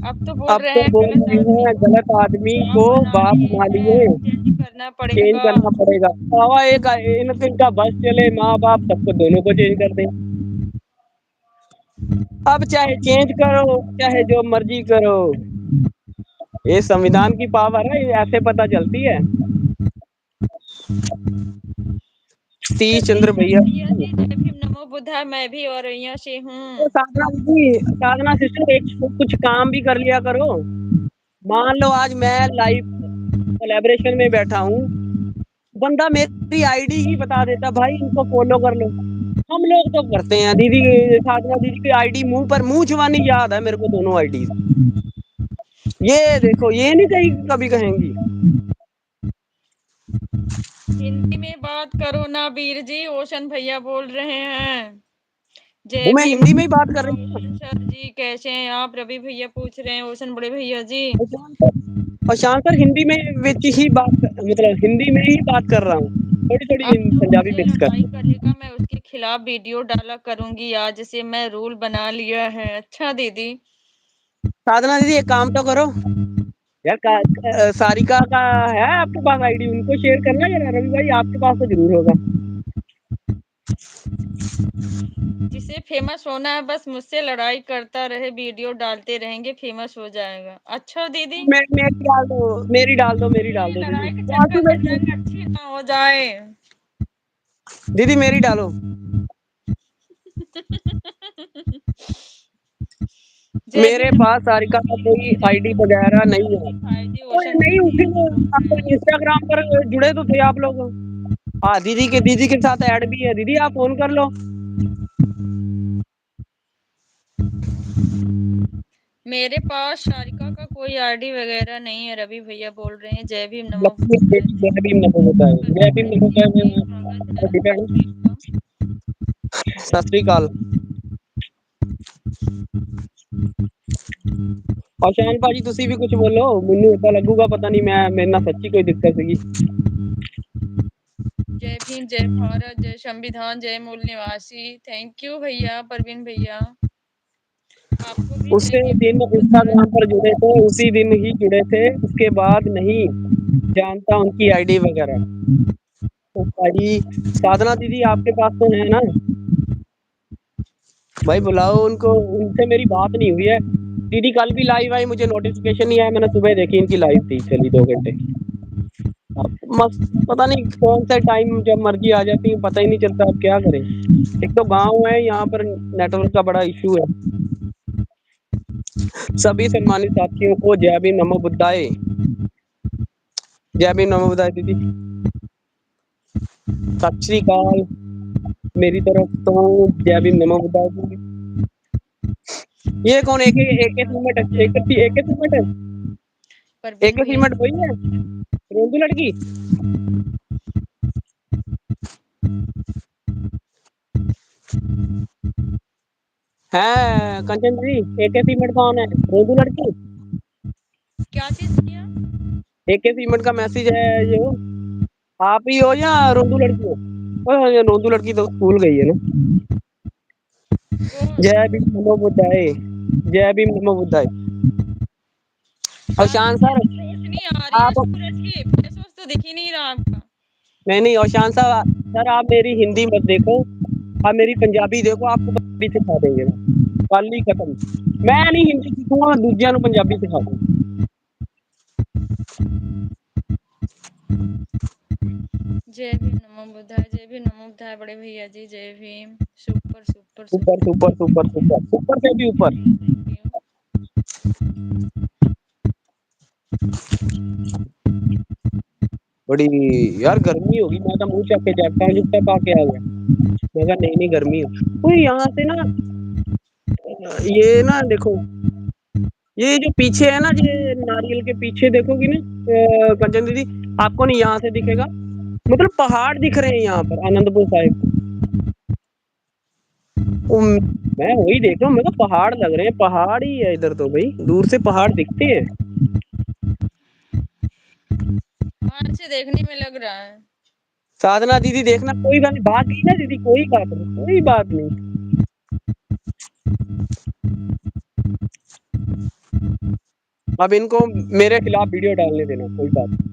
अब तो बोल अब रहे तो हैं बोल गलत रहे आदमी हैं को गलत आदमी बाप को बना बाप लिए बना हैं, लिए, चेंज करना चेंज पड़ेगा। करना पड़ेगा। हवा एक इनका बस चले, माँ बाप सबको दोनों को चेंज कर दें। अब चाहे चेंज करो चाहे जो मर्जी करो, ये संविधान की पावर है, ये ऐसे पता चलती है। सतीश चंद्र सतीश भैया। भैया जी जय भीम नमो बुद्धाय, मैं भी औरैया से तो हूँ। साधना जी, साधना सिस्टर एक कुछ काम भी कर लिया करो। मान लो आज मैं लाइव कोलैबोरेशन में बैठा हूँ, बंदा मेरी आईडी ही बता देता, भाई इनको फॉलो कर लो। हम लोग तो करते हैं दीदी, साधना दीदी की आईडी मुंह पर मुंह छुआनी याद है मेरे को, दोनों आईडी। ये देखो ये नहीं कहीं कभी कहेंगी। हिंदी में बात करो ना वीर जी, ओशन भैया बोल रहे हैं। वो जय मैं भीम हिंदी में ही बात कर रही हूँ। ओशन सर जी कैसे हैं आप? रवि भैया पूछ रहे हैं, ओशन बड़े भैया जी। और शाम सर हिंदी में विच ही मतलब हिंदी में ही बात कर रहा हूँ, थोड़ी थोड़ी अब जो पंजाबी मुझसे मिक्स लड़ाई कर। करेगा मैं उसके खिलाफ वीडियो डाला करूंगी, आज से मैं रूल बना लिया है। अच्छा दीदी। साधना दीदी एक काम तो करो यार, सारिका का है आपके पास आईडी? उनको शेयर करना यार, रवि भाई आपके पास तो जरूर होगा। जिसे फेमस होना है बस मुझसे लड़ाई करता रहे, वीडियो डालते रहेंगे, फेमस हो जाएगा। अच्छा दीदी। मेरी डाल दो, मेरी डाल दो, मेरी डाल दीदी दो दीदी, लड़ाई के फालतू चक्कर में में क्यों? जंग अच्छी ना हो जाए। दीदी मेरी डालो। जय भीम मेरे नमो पास सारिका बुद्धाय का वीर कोई जी जय आईडी भीम नमो वगैरह नहीं बुद्धाय है। दिखाई दी, कोई ओशन नहीं भैया उसी यही में, बोल आप रहे हैं। इंस्टाग्राम पर जुड़े तो थे आप लोग। हाँ दीदी के साथ ऐड भी है, दीदी आप फोन कर लो। मेरे पास सारिका का कोई आईडी वगैरह नहीं है, रवि भैया बोल रहे हैं। जय भीम नमो लक्ष्मी बुद्धाय, बेटी जय भीम नमो बुद्धाय, जय भीम नमो जी बुद्धाय जी में स्वागत है छोटी भैन आपका। सत श्री अकाल। और शान भाजी तुसी भी कुछ बोलो, मैनू ऐसा लगूगा पता नहीं मैं मेरे ना सच्ची कोई दिक्कत सी। जय भीम, जय भारत, जय संविधान, जय मूल निवासी। थैंक यू भैया, परवीन भैया। आपको भी जय उससे भीम दिन नमो बुद्धाय। इंस्टाग्राम पर जुड़े थे, उसी दिन ही जुड़े थे, उसके बाद नहीं जानता उनकी आईडी वगैरह। तो भाई साधना दीदी आपके पास तो है ना? भाई बुलाओ उनको, उनसे मेरी बात नहीं हुई है। दीदी कल भी लाइव आई, मुझे नोटिफिकेशन नहीं आया, मैंने सुबह देखी इनकी लाइव थी, चली 2 घंटे। अब पता नहीं कौन सा टाइम जब मर्जी आ जाती है, पता ही नहीं चलता। अब क्या करें, एक तो गांव है, यहाँ पर नेटवर्क का बड़ा इशू है। सभी सम्मानित साथियों को जय भीम नमो बुद्धाय। जय भीम नमो बुद्धाय दीदी, सत श्री अकाल मेरी तरफ तो। जय भीम नमो बुद्धाय दीदी। ये कौन एक सीमेंट एक सीमेंट एक सीमेंट वही है रोंदू लड़की। है कंचन जी, एक सीमेंट कौन है? रोंदू लड़की। क्या चीज किया? एक सीमेंट का मैसेज है ये, आप ही हो या रोंदू लड़की हो? ये रोंदू लड़की तो स्कूल गई है ना। जय भीम नमो बुद्धाय, जय भीम नमो बुद्धाय। और शान सर रोशनी आ रही है आप, सूरज की, फेस तो दिख ही नहीं रहा आपका। नहीं और शान सर आप मेरी हिंदी मत देखो, आप मेरी पंजाबी देखो, आपको पंजाबी सिखा देंगे। कल ही खत्म। मैं नहीं हिंदी सीखूंगा, दूसरिया को पंजाबी सिखा दूंगा। जय भीम नमो बुद्धाय, जय भीम नमो बुद्धाय बड़े भैया जी, जय Bhim. Super super super super super super super से भी ऊपर। बड़ी यार गर्मी होगी, मैं तो मुंह चक के जाता हूँ जूता पा के आ गया। मैं कहा नहीं गर्मी हो कोई यहाँ से ना, ये ना देखो, ये जो पीछे है ना, ये नारियल के पीछे देखोगी ना कंचन दीदी, आपको नहीं यहाँ से दिखेगा, मतलब पहाड़ दिख रहे हैं यहाँ पर आनंदपुर साहिब। मैं वही देख रहा हूँ, मैं तो पहाड़ लग रहे हैं, पहाड़ ही है इधर तो भाई, दूर से पहाड़ दिखते हैं। हाँ से देखने में लग रहा है। साधना दीदी देखना, कोई बात नहीं, बात नहीं ना दीदी, कोई बात नहीं, कोई बात नहीं। अब इनको मेरे खिलाफ वीडियो डालने देना, कोई बात नहीं।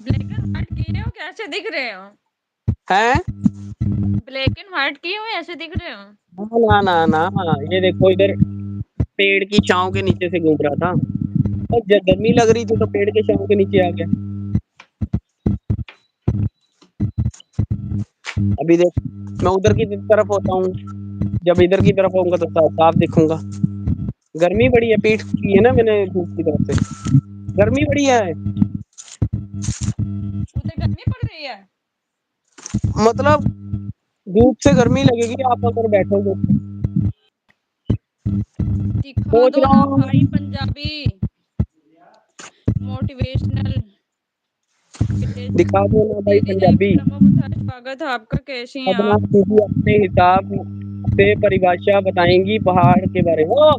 ब्लैक एंड व्हाइट किए हो, कैसे दिख रहे हो? हैं? ब्लैक एंड व्हाइट किए हो, ऐसे दिख रहे हो? ना ना ना ना, ये देखो इधर पेड़ की छांव के नीचे से घूम रहा था, तो जब गर्मी लग रही थी तो पेड़ के छांव के नीचे आ गया। अभी देख मैं उधर की तरफ होता हूँ, जब इधर की तरफ होऊंगा तो साफ दिखूंगा। गर्मी बड़ी है, पीठ की है ना मैंने धूप की तरफ से, गर्मी बड़ी है। उधर गर्मी पड़ रही है, मतलब धूप से गर्मी लगेगी आप अगर बैठोगे। दिखा दो ना भाई पंजाबी मोटिवेशनल। दिखा दो ना भाई दीदी जय पंजाबी। भीम नमो बुद्धाय, स्वागत है आपका, कैसी हैं अपना आप? दीदी अपने हिसाब से परिभाषा बताएंगी पहाड़ के बारे में। वो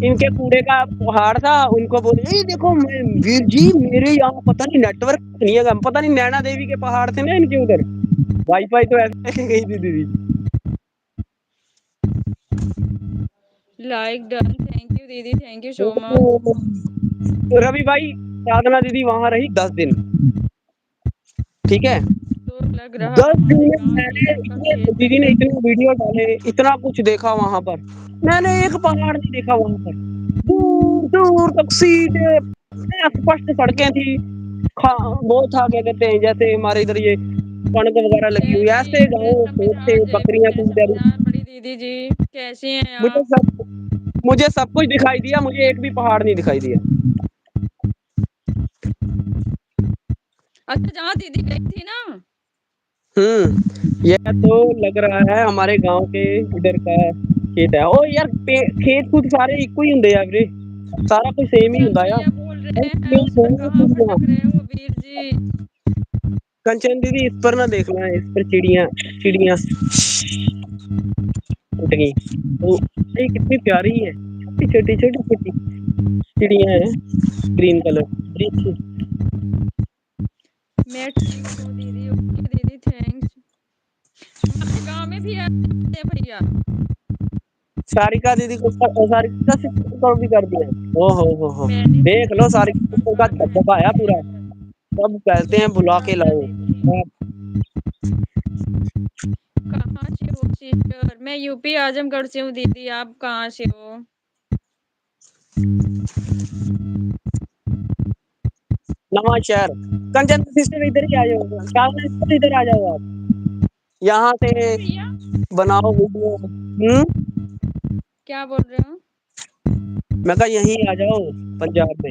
इनके कूड़े का पहाड़ था, उनको बोले देखो वीर जी मेरे यहाँ पता नहीं नेटवर्क नहीं है, पता नहीं नैना देवी के पहाड़ थे ना इनके उधर, वाईफाई तो ऐसे गई थी दीदी। लाइक डन, थैंक यू दीदी, thank you so much. Ravi भाई साधना दीदी वहां रही 10 दिन, ठीक है। तो लग रहा 10 दिन हमारे में गांव की मैंने तरफ का इतने, खेत दीदी ने है। इतने वीडियो डाले, इतना कुछ देखा वहां पर, मैंने एक पहाड़ नहीं देखा वहां पर। दूर दूर तक सीधे स्पष्ट सड़कें थी, वो था क्या कहते हैं, जैसे हमारे इधर ये कणक वगैरह लगी जय हुई, ऐसे भीम, जय गाँव खेत थे, संविधान, जय भीम, बकरियां जय थी इधर। संविधान बड़ी दीदी जी, कैसी हैं मुझे आप? मुझे सब कुछ दिखाई दिया, मुझे एक भी पहाड़ नहीं दिखाई दिया। अच्छा जहाँ दीदी गई थी ना, यह तो लग रहा है हमारे गांव के इधर का खेत है। ओ यार खेत खुद सारे इको ही होंगे यार वीरे, सारा कुछ सेम ही चंचल होता भैया यार। बोल रहे हैं उस पर कहाँ भटक रहे हो वीर जी? कंचन दीदी इस पर ना देखना है, इस पर चिड़िया चिड़िया उठ गई, तो ये कितनी प्यारी है, छोटी छोटी छोटी छोटी चिड़िया है, ग्रीन कलर। मैं ठीक हूँ दीदी, ओके दीदी थैंक्स। हमारे गांव में भी है भैया। सारिका दीदी को, सारिका से को भी कर दिया। ओ हो मैंने भी देख लो, सारिका का कर दिया दबदबा आया पूरा, सब कहते हैं बुला के लाओ। कहाँ से हो सिस्टर? मैं यूपी आजमगढ़ से हूँ दीदी, आप कहाँ से हो? नवा शहर। कंचन सिस्टर इधर ही आ जाओ, सामने सिस्टर इधर आ जाओ आप, यहाँ से अरे भैया बनाओ वीडियो। क्या बोल रहे हो? मैं कहा यहीं आ जाओ पंजाब में,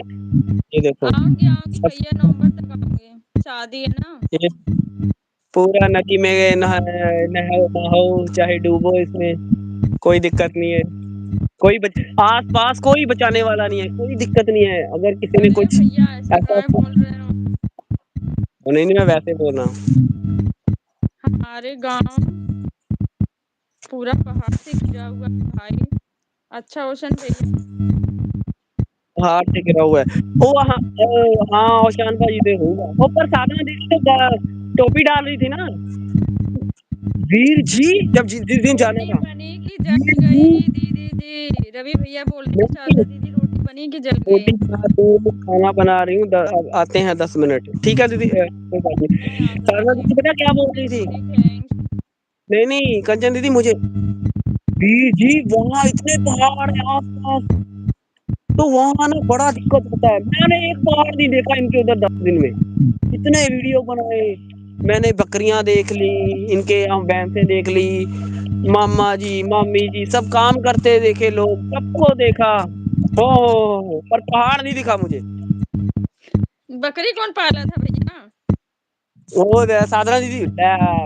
ये देखो आऊंगी आऊंगी भैया, नवंबर तक आऊंगी, शादी है ना। ये पूरा नदी में नहाओ नहाओ चाहे डूबो, इसमें कोई दिक्कत नहीं है। कोई आस पास कोई बचाने वाला नहीं है, कोई दिक्कत नहीं है। अगर किसी ने अरे कुछ भैया ऐसा ऐसा, काहे बोल रहे हो? नहीं नहीं मैं वैसे बोल रहा हूँ। हमारे गांव पूरा पहाड़ से घिरा हुआ है भाई। अच्छा ओशन भैया। पहाड़ से घिरा हुआ है। ओ हाँ, हाँ औशान भाई इधर होगा। ओ पर साधना दीदी तो टोपी डाल रही थी ना वीर जी, जब जिस दिन जाना रोटी था। बनी कि जल वीर जी गई दीदी जी? रवि भैया बोल रहे हैं नहीं, शारदा दीदी रोटी बनी कि जल रोटी गई? बना दूँ, खाना बना रही हूँ, अब आते हैं 10 मिनट, ठीक है दीदी, कोई बात नहीं। मैं आ जा साधना रही दीदी पता क्या बोल हूँ, रही थी? रोटी खाएंगे। नहीं नहीं कंचन दीदी, मुझे वीर जी वहाँ इतने पहाड़ है आस पास, तो वहाँ ना बड़ा दिक्कत होता है। मैंने एक पहाड़ नहीं देखा इनके उधर 10 दिन में, इतने वीडियो बनाए मैंने। बकरियां देख ली इनके यहाँ, भैंसें देख ली, मामा जी मामी जी सब काम करते देखे, लोग सबको देखा। पर पहाड़ नहीं दिखा मुझे। बकरी कौन पाला था भैया? वो साधना दीदी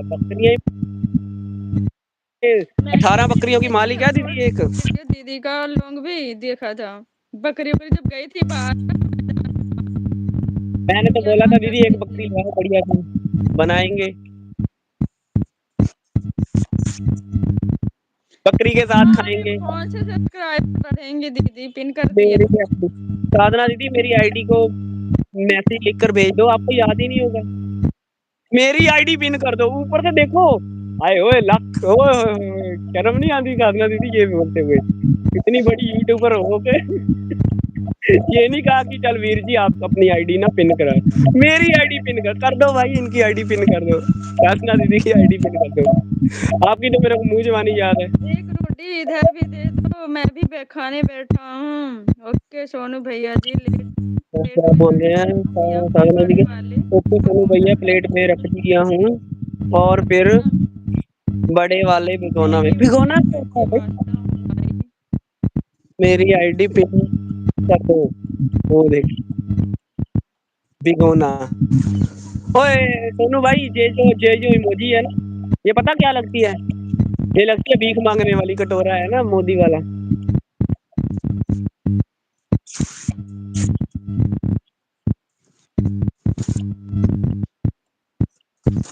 बकरियां, मैंने 18 बकरियों की देखा मालिक था है थोड़ा दीदी एक। वीडियो, दीदी का लॉन्ग भी देखा था। बकरी बकरी जब गई थी बाहर, मैंने तो भैया बोला कहाँ था कर दीदी रही एक थी? बकरी लाओ बढ़िया सी बनाएंगे, बकरी के साथ हमारे खाएंगे। कौन से सब्सक्राइबर बढ़ेंगे दीदी? पिन कर मेरी दिया। साधना दीदी मेरी आईडी को मैसेज लिख कर भेज दो, आपको याद ही नहीं होगा। मेरी आईडी पिन कर दो, ऊपर से देखो। आए ओए लक, ओए शर्म नहीं आती साधना दीदी ये बोलते हुए, इतनी बड़ी यूट्यूबर हो के ये नहीं कहा कि चल वीर जी आप अपनी आईडी ना पिन करा, मेरी आईडी पिन कर दो भाई, इनकी आईडी पिन कर दो, साधना दीदी की आईडी पिन कर दो। आपकी तो मेरे को मुंह जबानी याद है। एक रोटी इधर भी दे दो, मैं भी खाने बैठा हूँ। ओके सोनू भैया जी, तो प्लेट क्या में बोल रख रहे हैं दिया हूँ, या फिर साधना जी बड़े के? वाले ओके सोनू भैया प्लेट में रख दिया हूँ, और फिर बड़े वाले भिगोना में, मैगी भिगोना बना क्या होता है करके भाई? खाता हूँ भाई। मेरी आईडी पिन कर दो, वो देख भिगोना। ओए सोनू भाई, ये जो इमोजी है ना, ये पता क्या लगती है? ये लगती है भीख मांगने वाली, कटोरा है ना मोदी वाला।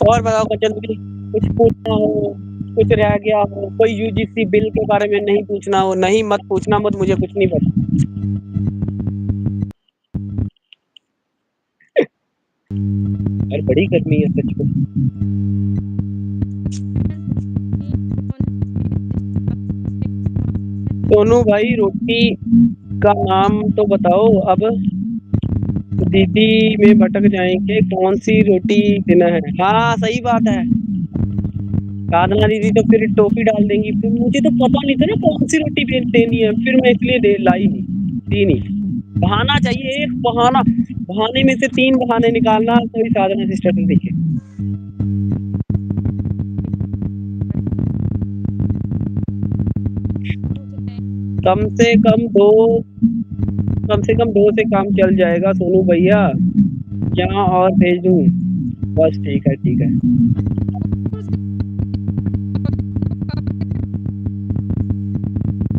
और बताओ कंचन दीदी, कुछ पूछना हो, कुछ रह गया हो, कोई यूजीसी बिल के बारे में नहीं पूछना हो, नहीं मत पूछना, मत, मुझे कुछ नहीं पता। यार बड़ी गर्मी है सच में। सोनू भाई रोटी का नाम तो बताओ अब, दीदी में भटक जाएंगे, कौन सी रोटी देना है? हाँ सही बात है, साधना दीदी तो फिर टोपी डाल देंगी, फिर मुझे तो पता नहीं था ना कौन सी रोटी देनी है, फिर मैं इसलिए लाई नहीं, दी नहीं। बहाना चाहिए, एक बहाना, बहाने में से 3 बहाने निकालना, कोई साधना सिस्टर से देखिए। कम से कम दो, कम से कम 2 से काम चल जाएगा सोनू भैया, यहाँ और भेज दूँ? बस ठीक है ठीक है।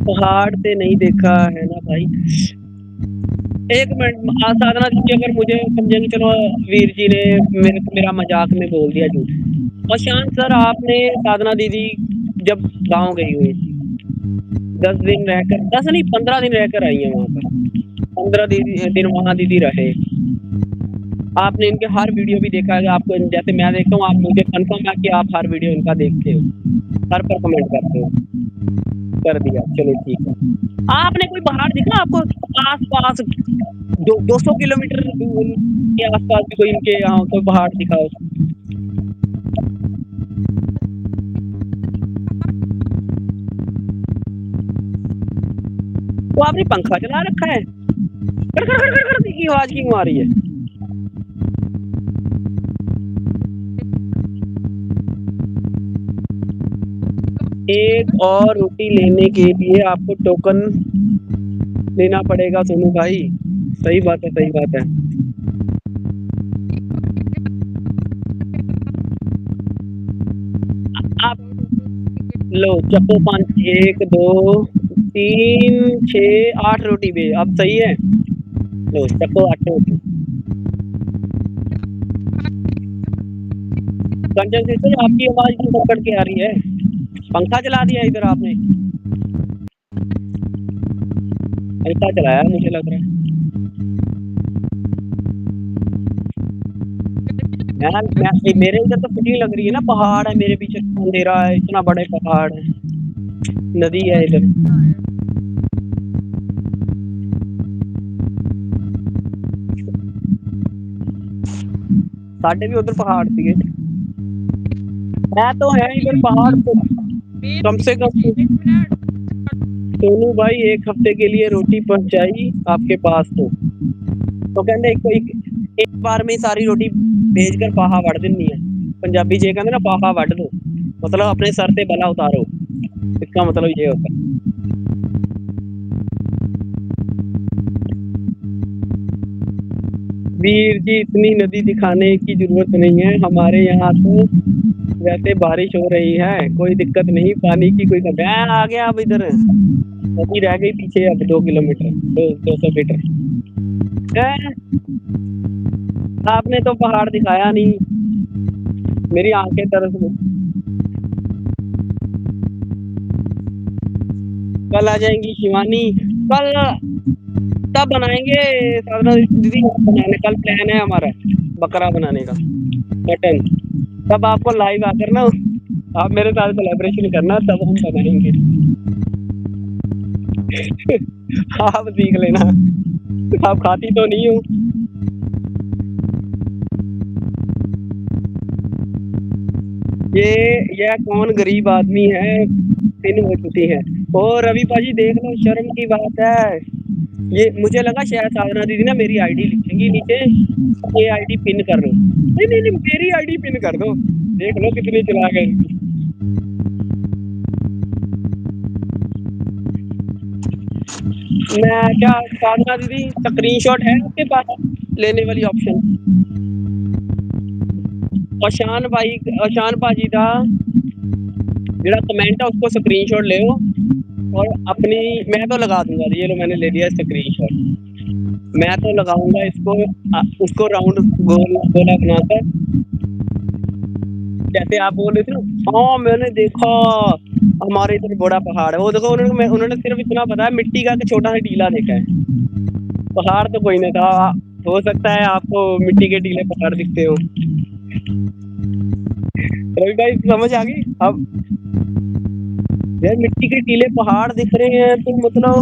पहाड़ से नहीं देखा है ना भाई। एक मिनट, साधना दीदी अगर मुझे समझेंगे, चलो वीर जी ने मेरा मजाक में बोल दिया झूठ। और शांत सर, आपने साधना दीदी जब गांव गई हुई थी, 10 दिन रहकर, 10 नहीं 15 दिन रहकर आई है वहां पर, 15 दिन वहां दीदी रहे। आपने इनके हर वीडियो भी देखा है, आपको जैसे मैं देखता हूँ, आप मुझे कंफर्म है कि आप हर वीडियो इनका देखते हो, हर पर कमेंट करते हो। कर दिया, चलो ठीक है। आपने कोई पहाड़ दिखा आपको आस पास, 200 किलोमीटर दूर के आसपास भी कोई इनके यहाँ कोई पहाड़ दिखा हो? तो आपने पंखा चला रखा है, खड़ खड़ खड़ खड़ खड़ की आवाज क्यों आ रही है? एक और रोटी लेने के लिए आपको टोकन लेना पड़ेगा सोनू भाई। सही बात है, सही बात है। आप लो चप्पो 5 1 2 3 6 8 रोटी भी अब सही है। लो चप्पो 8 रोटी। कंचन सिस्टर आपकी आवाज क्यों कट के आ रही है? पंखा चला दिया इधर आपने? पंखा चलाया मुझे लग रहा है। मेरे इधर तो फिटिंग लग रही है ना, पहाड़ है मेरे पीछे, अंधेरा है, इतना बड़े पहाड़ है, नदी है इधर। साढ़े भी उधर पहाड़ थी, मैं तो है इधर पहाड़ तो कम से कम। सोनू भाई 1 हफ्ते के लिए रोटी पहुंचाई आपके पास तो कहते एक बार में सारी रोटी भेजकर पाहा वड़ देनी है। पंजाबी जे कहते ना पाहा वड़ दो, मतलब अपने सर से बला उतारो, इसका मतलब ये होता है। वीर जी इतनी नदी दिखाने की जरूरत नहीं है, हमारे यहाँ तो वैसे बारिश हो रही है, कोई दिक्कत नहीं, पानी की कोई कमी। आ गया अब इधर, नदी रह गई पीछे अब 2 किलोमीटर 200 मीटर। आपने तो पहाड़ दिखाया नहीं, मेरी आंखें तरस गई। कल आ जाएंगी शिवानी, कल तब बनाएंगे साधना दीदी बनाने, कल प्लान है हमारा बकरा बनाने का, मटन। तब आपको लाइव आकर ना आप मेरे साथ कोलैबोरेशन करना, तब हम बनाएंगे। आप सीख लेना, आप खाती तो नहीं हो। ये कौन गरीब आदमी है, 3 हो चुकी है। और रवि पाजी देख लो, शर्म की बात है। ये मुझे लगा शायद साधना दीदी ना मेरी आईडी लिखेंगी नीचे, ये आईडी पिन कर लो। नहीं नहीं नहीं, मेरी आईडी पिन कर दो, देख लो कितनी चला गए। मैं क्या साधना दीदी स्क्रीनशॉट है आपके पास लेने वाली ऑप्शन? अशान भाजी का जेड़ा कमेंट है उसको स्क्रीनशॉट ले और अपनी, मैं तो लगा दूंगा, ये लो मैंने ले लिया स्क्रीनशॉट। मैं तो लगाऊंगा इसको, उसको राउंड गोला बनाकर, जैसे आप बोल रहे थे ना। हाँ मैंने देखा हमारे इधर बड़ा पहाड़ है, वो देखो उन्होंने सिर्फ इतना बताया, मिट्टी का छोटा सा टीला देखा है, पहाड़ तो कोई नहीं था। हो सकता है आपको मिट्टी के टीले पहाड़ दिखते हो। रवि भाई समझ आ गई अब? यार मिट्टी के टीले पहाड़ दिख रहे हैं तो मतलब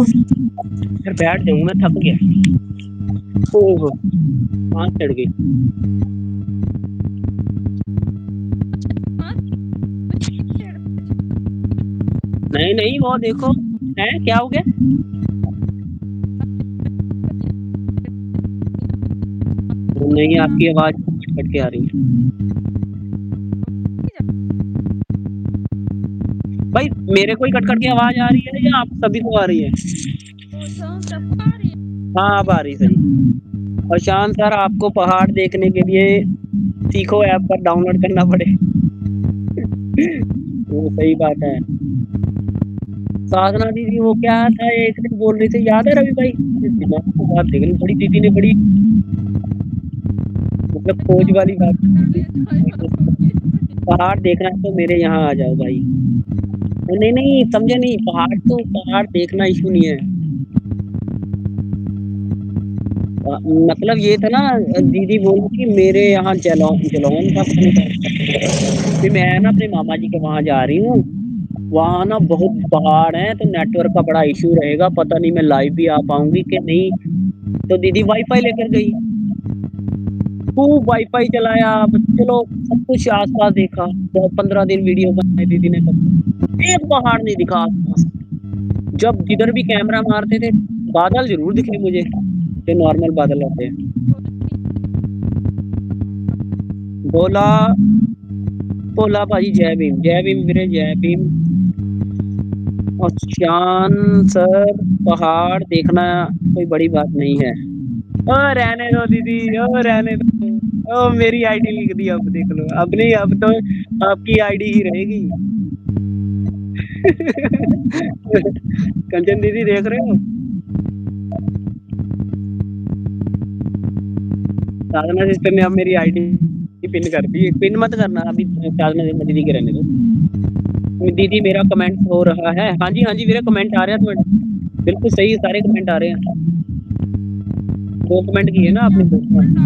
यार बैठ जाऊं, मैं थक गया। ओहो सांस चढ़ गई। नहीं नहीं वो देखो है क्या हो गया। नहीं आपकी आवाज कट के आ रही है भाई, मेरे को ही कट कट के आवाज आ रही है या आप सभी को आ रही है? हाँ अब आ रही सही। और शान सर आपको पहाड़ देखने के लिए सीखो ऐप पर डाउनलोड करना पड़े। वो सही बात है। साधना दीदी वो क्या था एक दिन बोल रही थी, याद है रवि भाई? दिमाग को बात देख रही, बड़ी दीदी ने बड़ी मतलब खोज वाली बात। पहाड़ देखना है तो मेरे यहाँ आ जाओ भाई। नहीं नहीं समझे नहीं, पहाड़ देखना इशू नहीं है। मतलब ये था ना, दीदी बोली कि मेरे यहाँ जलौन का फिर मैं ना अपने मामा जी के वहाँ जा रही हूँ, वहाँ ना बहुत पहाड़ है तो नेटवर्क का बड़ा इशू रहेगा, पता नहीं मैं लाइव भी आ पाऊंगी कि नहीं। तो दीदी वाईफाई लेकर गई, खूब वाईफाई चलाया, चलो सब कुछ आसपास देखा, 15 दिन वीडियो बनाई दीदी ने, सब एक पहाड़ नहीं दिखा आसपास। जब जिधर भी कैमरा मारते थे बादल जरूर दिखे मुझे, जो नॉर्मल बादल होते हैं। बोला भाजी जय भीम वीरे, जय भीम। और चांद सर पहाड़ देखना कोई बड़ी बात नहीं है। ओ रहने दो दीदी, ओ रहने दो। ओ मेरी आईडी लिख दी, अब देख लो, अब नहीं, अब तो आपकी आईडी ही रहेगी। कंचन दीदी देख रहे हो? साधना सिस्टर ने अब मेरी आईडी पिन कर दी। पिन मत करना अभी, साधना दीदी के रहने दो। दीदी मेरा कमेंट हो रहा है। हाँ जी हाँ जी, मेरे कमेंट आ रहे हैं तुम्हें, बिल्कुल सही, सारे कमेंट आ रहे हैं। 2 कमेंट किए ना आपने, 2 कमेंट।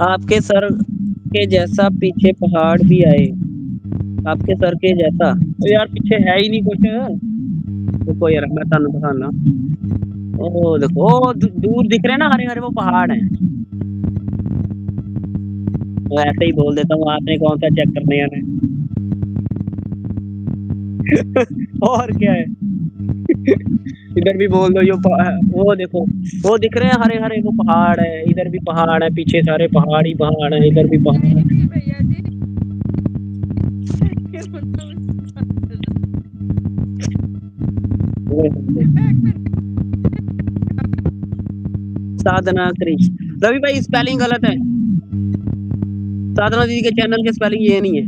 आपके सर के जैसा पीछे पहाड़ भी आए, आपके सर के जैसा। तो यार पीछे है ही नहीं कुछ। देखो यार मैं तुहानू दिखाना। ओ देखो, ओ दूर दिख रहे हैं ना हरे हरे, वो पहाड़ है। तो ऐसे ही बोल देता हूँ, आपने कौन सा चेक करने आना है। और क्या है। इधर भी बोल दो, वो देखो, वो दिख रहे हैं हरे हरे, वो पहाड़ है। इधर भी पहाड़ है, पीछे सारे पहाड़ ही पहाड़ है, इधर भी पहाड़ है। साधना क्रिश, रवि भाई स्पेलिंग गलत है। साधना दीदी के चैनल के स्पेलिंग ये नहीं है,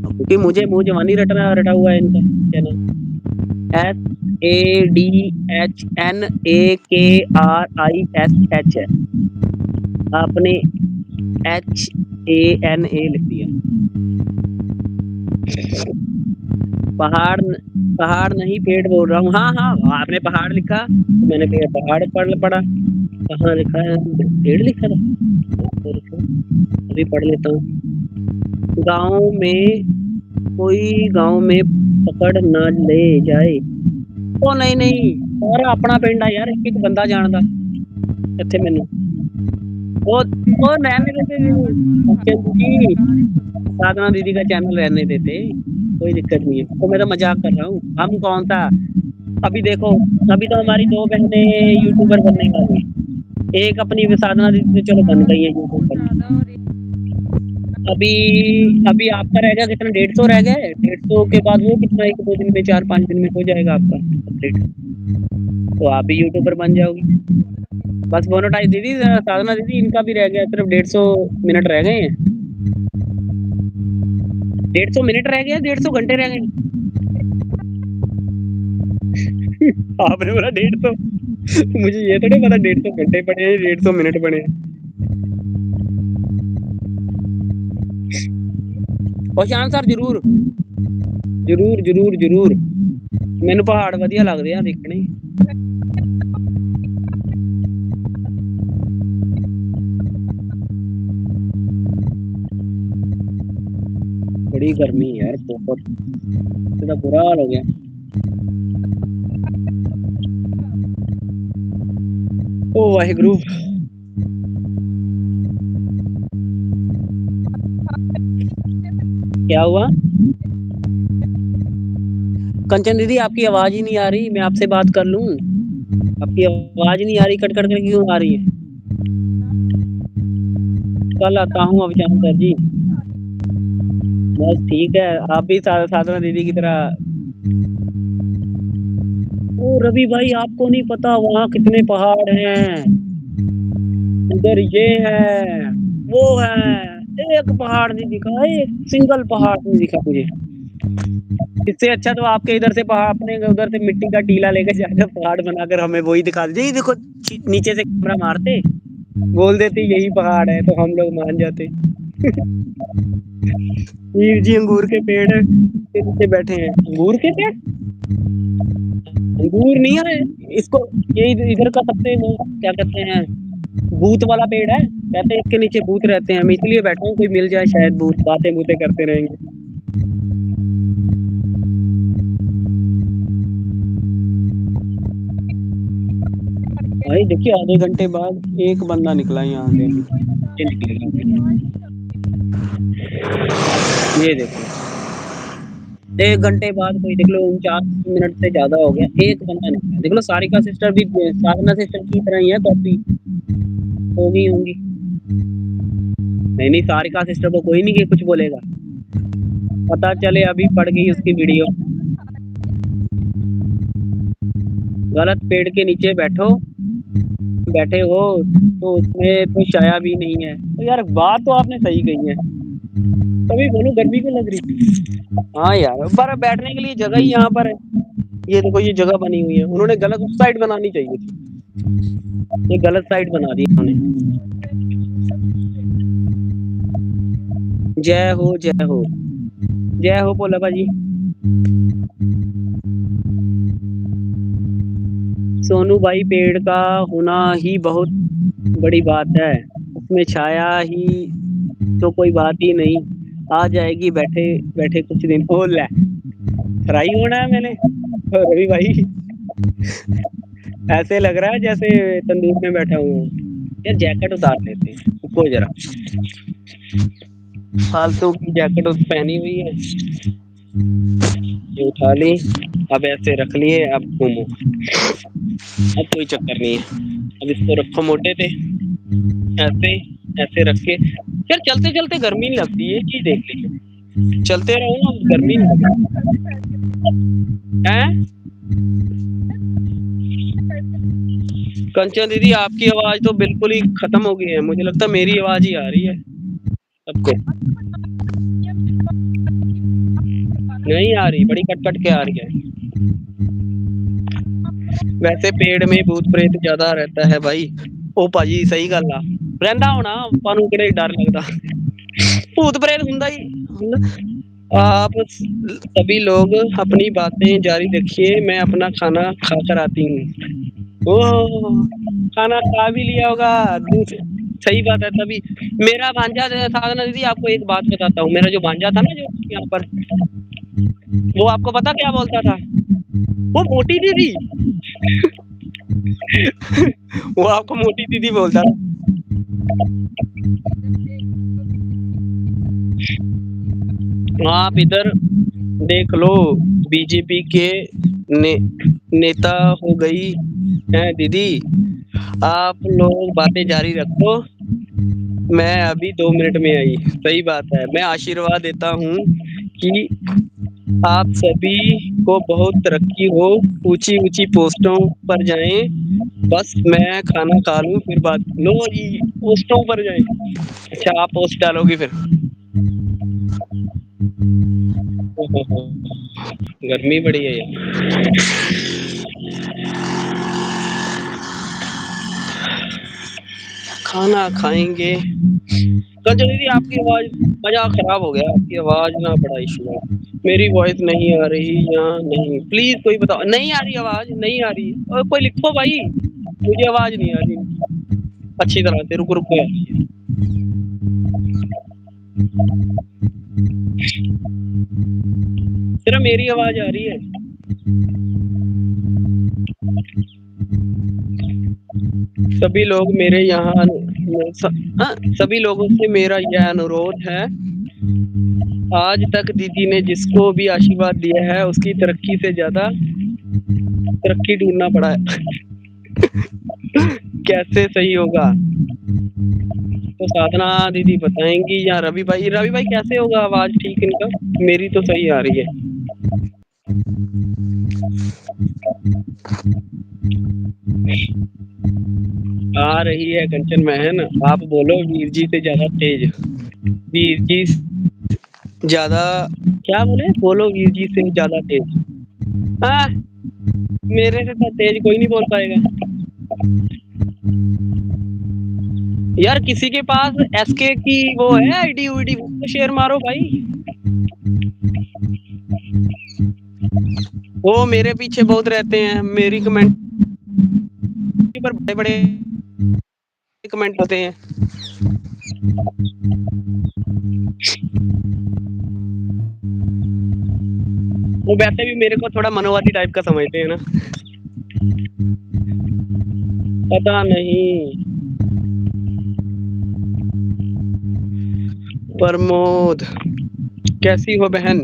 क्योंकि मुझे मुंह जवानी रटा हुआ है इनका चैनल। SADHNAKRISH है, आपने HANA लिख दिया। पहाड़, पहाड़ नहीं पेड़ बोल रहा हूँ। हाँ हाँ, आपने पहाड़ लिखा तो मैंने पहाड़ पढ़ा। कहाँ लिखा है? पेड़ लिखा था। अभी पढ़ लेता हूँ। गाँव में कोई गाँव में पकड़ ना ले जाए। ओ नहीं नहीं, सारा अपना पिंड है यार, एक बंदा जानदा इत्थे मैनू। ओ रहने देते जी, साधना दीदी का चैनल रहने देते, कोई दिक्कत नहीं है। तो मैं तो मजाक कर रहा हूँ, हम कौन सा। अभी देखो, अभी तो हमारी 2 बहनें यूट्यूबर बनने वाली हैं। एक अपनी साधना दीदी तो चलो बन गई है यूट्यूबर। अभी अभी आपका रह गया कितना, 150 रह गया है। 150 के बाद वो कितना, 1-2 दिन में, 4-5 दिन में हो जाएगा आपका कंप्लीट, तो आप भी यूट्यूबर बन जाओगी। बस मोनेटाइज दीदी, साधना दीदी इनका भी रह गया, सिर्फ 150 मिनट रह गए हैं। 150 मिनट रह गए, 150 घंटे रह गए। आपने बोला 150, मुझे ये तो नहीं पता 150 घंटे पड़े हैं, 150 मिनट पड़े हैं। पहचान सर, जरूर जरूर जरूर जरूर। मैनू पहाड़ वधिया लगदे आ देखने। बड़ी गर्मी है यार, बहुत इतना बुरा हाल हो गया। ओ वाहिगुरु, क्या हुआ? कंचन दीदी आपकी आवाज ही नहीं आ रही, मैं आपसे बात कर लूं, आपकी आवाज नहीं आ रही, कट कट कर क्यों आ रही है? कल आता हूँ अब सर जी। बस ठीक है, आप भी साधना दीदी की तरह। ओ रवि भाई, आपको नहीं पता वहाँ कितने पहाड़ हैं। उधर ये है, वो है, एक पहाड़ नहीं दिखा, एक सिंगल पहाड़ नहीं दिखा मुझे। इससे अच्छा तो आपके इधर से पहाड़, अपने उधर से मिट्टी का टीला लेकर जाकर पहाड़ बनाकर हमें वही दिखा दीजिए। देखो नीचे से कैमरा मारते, बोल देते यही पहाड़ है, तो हम लोग मान जाते। वीर जी अंगूर के पेड़ के नीचे बैठे हैं। अंगूर के पेड़? अंगूर नहीं है इसको, ये इधर का सबसे वो क्या कहते हैं, भूत वाला पेड़ है। कहते हैं इसके नीचे भूत रहते हैं, हम इसलिए बैठे हैं, कोई मिल जाए शायद, भूत बातें बूतें करते रहेंगे। भाई देखिए, आधे घंटे बाद एक बंदा निकला यहाँ से, ये निकलेगा। ये देखो, 1 घंटे बाद कोई देख लो, 49 मिनट से ज्यादा हो गया, एक बंदा निकला। देख लो सारिका सिस्टर भी साधना सिस्टर की तरह ही है, कॉपी हो गई होंगी। नहीं नहीं, सारिका सिस्टर को कोई नहीं कुछ बोलेगा। पता चले अभी पड़ गई उसकी वीडियो। गलत पेड़ के नीचे बैठे हो तो उसमें तो छाया भी नहीं है। तो यार बात तो आपने सही कही है, तभी बोलो गर्मी क्यों लग रही। हाँ यार, पर बैठने के लिए जगह ही यहाँ पर है। ये देखो ये जगह बनी हुई है, उन्होंने गलत उस साइड बनानी चाहिए थी, ये गलत साइड बना दी उन्होंने। जय हो जय हो जय हो भोला भाजी। सोनू भाई, पेड़ का होना ही बहुत बड़ी बात है, उसमें छाया ही तो कोई बात ही नहीं। आ जाएगी बैठे बैठे कुछ दिन। ओ ले, फ्राई होना है मैंने। ओ रवि भाई, ऐसे लग रहा है जैसे तंदूर में बैठा हूँ। यार जैकेट उतार लेते हैं, रुको जरा, फालतू की जैकेट पहनी हुई है, ये उठा ली, अब ऐसे रख लिए, अब घूमो। अब कोई चक्कर नहीं है, अब इसको रखो मोटे थे, ऐसे ऐसे रख के। यार चलते चलते गर्मी नहीं लगती, ये चीज देख लीजिए, चलते रहो ना गर्मी नहीं लगती है। कंचन दीदी, आपकी आवाज तो बिल्कुल ही खत्म हो गई है, मुझे लगता है मेरी आवाज ही आ रही है सबको। नहीं आ रही, बड़ी कट कट के आ रही है। वैसे पेड़ में भूत प्रेत ज्यादा रहता है भाई। ओ भाजी सही गल आ, रहंदा होना, पानू किहड़े डर लगदा। भूत प्रेत हुंदा ही। आप सभी लोग अपनी बातें जारी रखिए, मैं अपना खाना खाकर आती हूँ। ओह, खाना खा भी लिया होगा। सही बात है तभी। मेरा भांजा साधना दीदी, आपको एक बात बताता हूँ, मेरा जो भांजा था ना जो यहाँ पर, वो आपको पता क्या बोलता था? वो मोटी दीदी। वो आपको मोटी दीदी बोलता था। आप इधर देख लो, बीजेपी के नेता हो गई है दीदी। आप लोग बातें जारी रखो, मैं अभी 2 मिनट में आई। सही बात है, मैं आशीर्वाद देता हूँ कि आप सभी को बहुत तरक्की हो, ऊंची ऊंची पोस्टों पर जाएं। बस मैं खाना खा लूं फिर बात। लो जी, पोस्टों पर जाएं। अच्छा, आप पोस्ट डालोगी फिर? गर्मी बड़ी है यार। खाना खाएंगे। कंचन दीदी, आपकी आवाज, मजा खराब हो गया, आपकी आवाज ना बड़ा इशू है। मेरी वॉइस नहीं आ रही या नहीं, प्लीज कोई बताओ। नहीं आ रही आवाज, नहीं आ रही, और कोई लिखो भाई, मुझे आवाज नहीं आ रही अच्छी तरह से। रुको रुको यार, सिर्फ मेरी आवाज आ रही है। सभी लोग मेरे यहाँ सभी लोगों से मेरा यह अनुरोध है, आज तक दीदी ने जिसको भी आशीर्वाद दिया है उसकी तरक्की से ज्यादा तरक्की ढूंढना पड़ा है। कैसे सही होगा तो साधना दीदी बताएंगी, या रवि भाई? रवि भाई कैसे होगा आवाज ठीक इनका? मेरी तो सही आ रही है। आ रही है कंचन बहन, आप बोलो वीर जी से ज्यादा तेज। वीर जी ज्यादा, क्या बोले? बोलो वीर जी से ज्यादा तेज। हाँ, मेरे से तो तेज कोई नहीं बोल पाएगा यार। किसी के पास एसके की वो है आईडी उईडी, तो शेयर मारो भाई। वो मेरे पीछे बहुत रहते हैं, मेरी कमेंट पर बड़े बड़े कमेंट होते हैं। वो वैसे भी मेरे को थोड़ा मनोवादी टाइप का समझते हैं ना। पता नहीं। प्रमोद, कैसी हो बहन?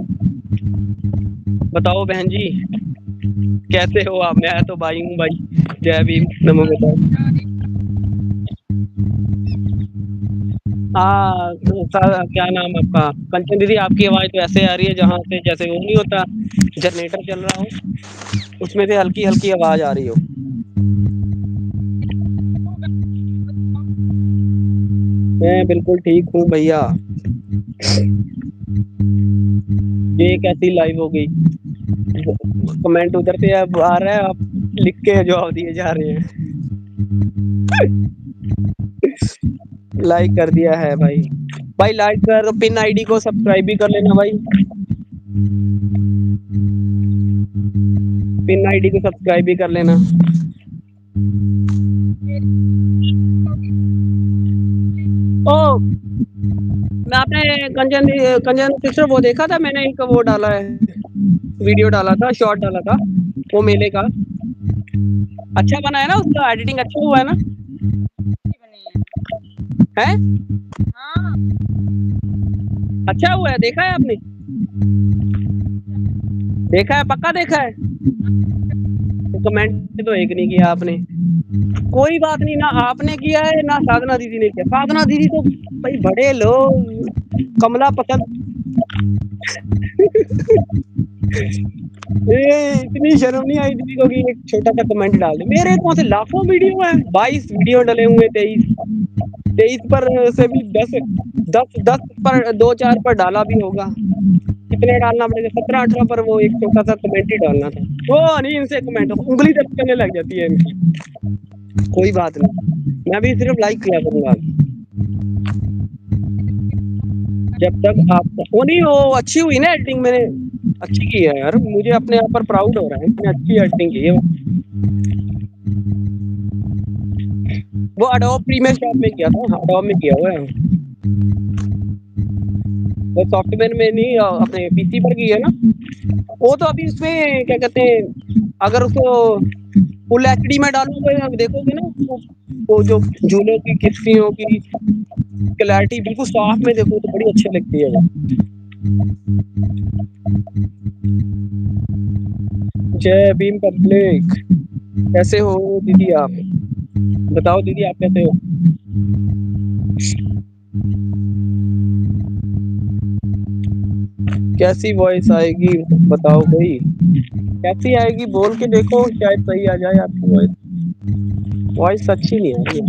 बताओ बहन जी, कैसे हो आप? मैं तो भाई हूँ भाई। जय भीम, नमो बुद्धाय। क्या नाम आपका? कंचन दीदी, आपकी आवाज़ तो ऐसे आ रही है जहाँ से जैसे वो नहीं होता, जनरेटर चल रहा हो, उसमें से हल्की-हल्की आवाज़ आ रही हो। मैं बिल्कुल ठीक हूँ भैया। ये कैसी लाइव हो गई? कमेंट उधर से अब आ रहा है, आप लिख के जवाब दिए जा रहे हैं। लाइक कर दिया है भाई। भाई लाइक कर दो, पिन आईडी को सब्सक्राइब भी कर लेना भाई। पिन आईडी को सब्सक्राइब भी कर लेना। ओ, मैं आपने कंचन सिस्टर वो देखा था, मैंने एक वो डाला है, वीडियो डाला था, शॉर्ट डाला था, वो मेले का। अच्छा बना है ना, उसका एडिटिंग अच्छा हुआ है ना? है? हाँ। अच्छा हुआ है, देखा है आपने? देखा है, पक्का देखा है? तो कमेंट तो एक नहीं किया आपने। कोई बात नहीं, ना आपने किया है ना साधना दीदी ने किया। साधना दीदी तो भाई बड़े लोग, कमला पसंद। ये इतनी शर्म नहीं आई दीदी को कि एक छोटा सा कमेंट डाल दे। मेरे कौन से लाखों वीडियो हैं, 22 वीडियो डले हुए, 23 पर से भी 10 पर 2-4 पर डाला भी होगा। कितने डालना पड़ेगा? 17-18 पर वो एक छोटा सा कमेंट ही डालना था। वो नहीं, इनसे कमेंट उंगली दर्द करने लग जाती है इनकी। कोई बात नहीं, मैं भी सिर्फ लाइक किया करूंगा जब तक आप वो नहीं। वो अच्छी हुई ना एडिटिंग, मैंने अच्छी की है यार, मुझे अपने आप पर प्राउड हो रहा है, मैंने अच्छी एडिटिंग की है। वो अडोब प्रीमियर शॉप में किया था, अडोब में किया हुआ है वो, सॉफ्टवेयर में नहीं, अपने पीसी पर की है ना वो। तो अभी उसमें क्या कहते हैं, अगर उसको फुल एचडी में डालोगे, अब देखोगे ना वो जो झूलों की किस्तियों की क्लैरिटी बिल्कुल साफ में देखो तो बड़ी अच्छी लगती है वो। जय भीम पब्लिक, कैसे हो दीदी आप? बताओ दीदी आप कैसे हो? कैसी वॉइस आएगी बताओ भाई, कैसी आएगी बोल के देखो, शायद सही आ जाए आपकी वॉइस। वॉइस अच्छी नहीं आ रही है।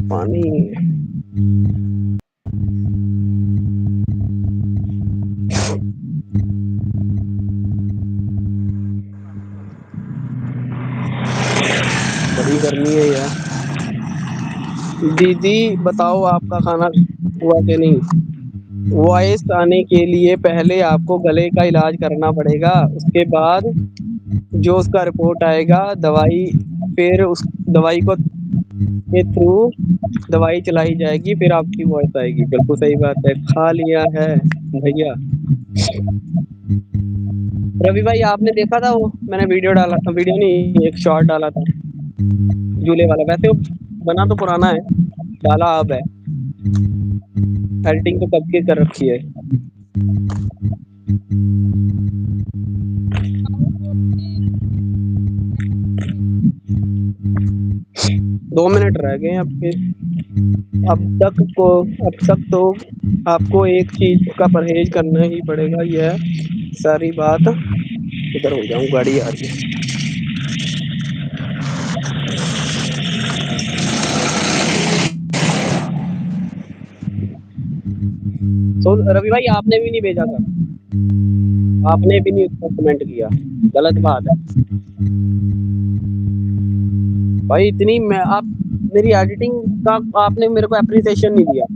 पानी बड़ी गर्मी है यार। दीदी बताओ आपका खाना हुआ कि नहीं? वॉइस आने के लिए पहले आपको गले का इलाज करना पड़ेगा, उसके बाद जो उसका रिपोर्ट आएगा दवाई, फिर उस दवाई को के थ्रू दवाई चलाई जाएगी, फिर आपकी वॉइस आएगी। बिल्कुल सही बात है, खा लिया है भैया। रवि भाई आपने देखा था वो, मैंने वीडियो डाला था, वीडियो नहीं एक शॉर्ट डाला था झूले वाला। वैसे वो बना तो पुराना है, डाला अब है, एडिटिंग तो कब की कर रखी है। 2 मिनट रह गए हैं आपके। अब तक तो आपको एक चीज का परहेज करना ही पड़ेगा, यह सारी बात। इधर हो जाऊं, गाड़ी आ रही है। तो रवि भाई आपने भी नहीं भेजा था, आपने भी नहीं उस पर कमेंट किया, गलत बात है भाई। इतनी मैं आप मेरी एडिटिंग का आपने मेरे को अप्रिसिएशन नहीं दिया।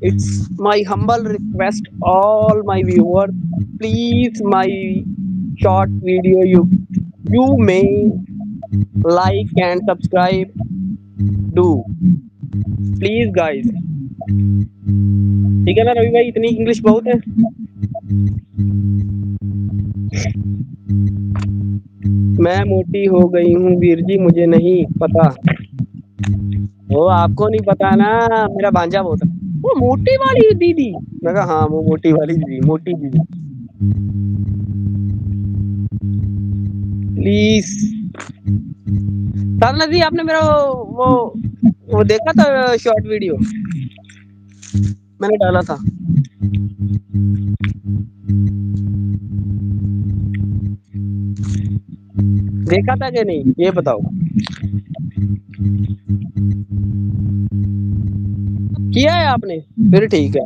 It's my humble request, all my viewers, please my short video you may like and subscribe. Do please guys, ठीक है ना रवि भाई, इतनी इंग्लिश बहुत है। मैं मोटी हो गई हूँ वीर जी, मुझे नहीं पता। वो आपको नहीं पता ना, मेरा भांजा बहुत है। वो मोटी वाली दीदी, मैं कहा हाँ वो मोटी वाली दीदी, मोटी दीदी। प्लीज। साधना जी आपने मेरा वो देखा था शॉर्ट वीडियो मैंने डाला था। देखा था कि नहीं ये बताओ। किया है आपने? फिर ठीक है।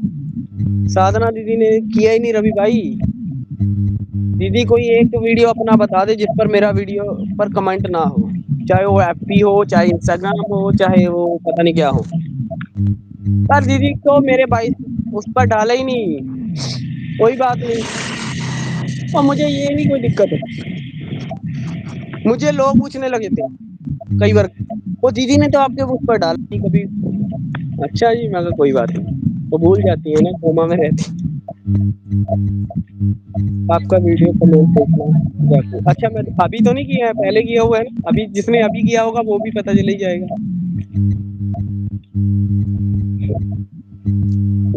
साधना दीदी ने किया ही नहीं रवि भाई। दीदी कोई एक वीडियो अपना बता दे जिस पर मेरा वीडियो पर कमेंट ना हो, चाहे वो एफबी हो, चाहे इंस्टाग्राम हो, चाहे वो पता नहीं क्या हो। पर दीदी तो मेरे भाई उस पर डाला ही नहीं। कोई बात नहीं। और मुझे ये नहीं कोई दिक्कत है। मुझे लोग पूछने लगे थे कई बार, वो दीदी ने तो आपके उस पर डाला नहीं कभी। अच्छा जी, मैं कहा कोई बात नहीं, वो भूल जाती है ना, कोमा में रहती। आपका वीडियो कमेंट देखना जाके। अच्छा मैं अभी तो नहीं किया है, पहले किया हुआ है ना। अभी जिसने अभी किया होगा वो भी पता चल ही जाएगा।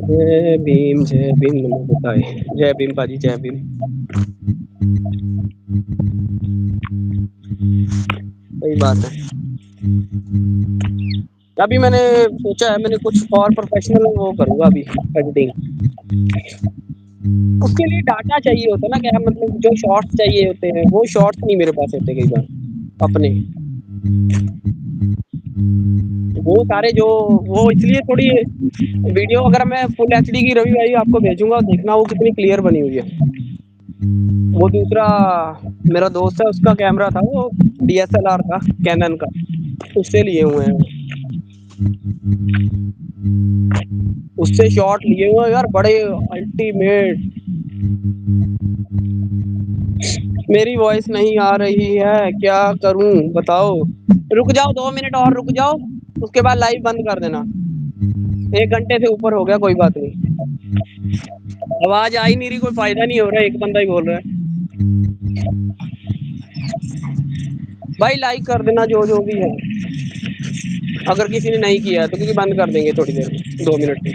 जय भीम नमो बुद्धाय। जय भीम पाजी, जय भीम। सही बात है। अभी मैंने सोचा है, मैंने कुछ और प्रोफेशनल वो करूंगा अभी एडिटिंग। उसके लिए डाटा चाहिए होता है ना, क्या मतलब जो शॉर्ट्स चाहिए होते हैं वो शॉर्ट्स नहीं मेरे पास होते कई बार अपने। वो सारे जो वो इसलिए थोड़ी वीडियो अगर मैं फुल एचडी की रवि भाई आपको भेजूंगा, देखना वो कितनी क्लियर बनी हुई है। वो दूसरा मेरा दोस्त है, उसका कैमरा था वो डीएसएलआर था कैनन का, उससे लिए हुए हैं। उससे शॉट लिए हुए हैं यार बड़े अल्टीमेट। मेरी वॉइस नहीं आ रही है, क्या करूं बताओ। रुक जाओ 2 मिनट और रुक जाओ, उसके बाद लाइव बंद कर देना। 1 घंटे से ऊपर हो गया, कोई बात नहीं। आवाज आ ही नहीं रही, कोई फायदा नहीं हो रहा है, एक बंदा ही बोल रहा है। भाई लाइक कर देना जो जो भी है, अगर किसी ने नहीं किया है तो, क्योंकि बंद कर देंगे थोड़ी देर में, 2 मिनट में।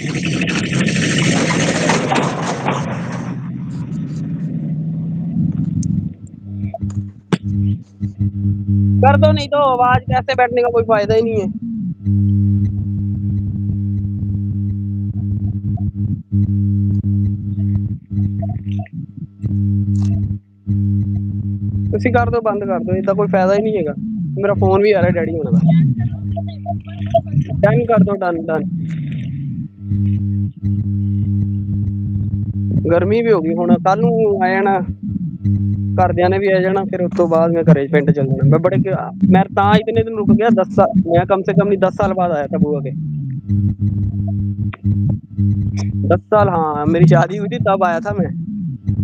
कर दो, नहीं तो आवाज कैसे बैठने का कोई फायदा ही नहीं है। ਤੁਸੀਂ कर दो, बंद कर दो, इतना कोई फायदा ही नहीं है। मेरा फोन भी आ रहा है डैडी होने का। डन कर दो, डन डन। गर्मी भी होगी ਹੁਣ ਕੱਲ ਨੂੰ ਆ ਜਾਣਾ, ਘਰਦਿਆਂ ਨੇ ਵੀ ਆ ਜਾਣਾ, ਫਿਰ ਉਸ ਤੋਂ ਬਾਅਦ मैं घरे पिंड चल जाना। मैं बड़े मैं इतने दिन रुक गया, 10 साल मैं कम से कम नहीं 10 साल बाद आया था बुआ के। 10 साल, हाँ मेरी शादी हुई थी तब आया था मैं,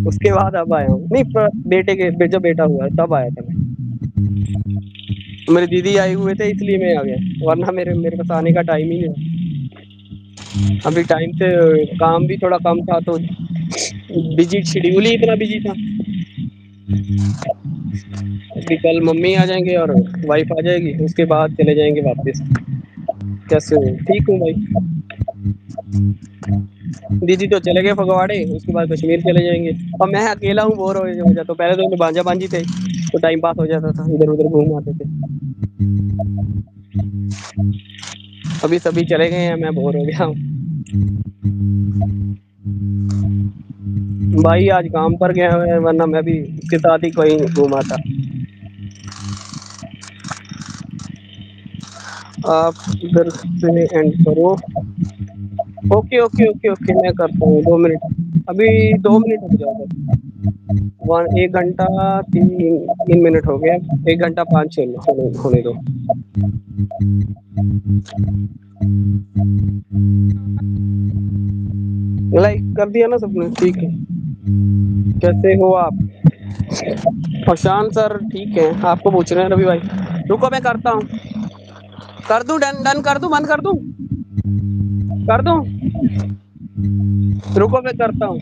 उसके बाद अब आया हूँ। नहीं बेटे के जब बेटा हुआ है तब आया था मैं। मेरी दीदी आए हुए थे इसलिए मैं आ गया, वरना मेरे मेरे पास आने का टाइम ही नहीं। अभी टाइम से काम भी थोड़ा कम था तो बिजी, शेड्यूल ही इतना बिजी था। अभी कल मम्मी आ जाएंगे और वाइफ आ जाएगी, उसके बाद चले जाएंगे वापस। कैसे हो? ठीक हूँ भाई। दीदी तो चले गए फगवाड़े, उसके बाद कश्मीर चले जाएंगे। और मैं अकेला हूँ, बोर हो जाता। पहले तो भांजा भांजी थे तो टाइम पास हो जाता था, इधर उधर घूम आते थे। अभी सभी चले गए हैं, मैं बोर हो गया हूँ भाई। आज काम पर गया है, वरना मैं भी उसके साथ ही कहीं घूमाता। आप इधर से एंड करो। ओके ओके ओके ओके, मैं करता हूँ 2 मिनट। अभी 2 मिनट हो जाओ बस। 1 घंटा 3 मिनट हो गया। 1 घंटा 5 6 होने दो। लाइक कर दिया ना सबने? ठीक है। कैसे हो आप? प्रशांत सर ठीक है, आपको पूछ रहे हैं रवि भाई। रुको मैं करता हूँ। कर दूं? डन डन कर दूं? बंद कर दूं? कर दूं? रुको मैं करता हूँ।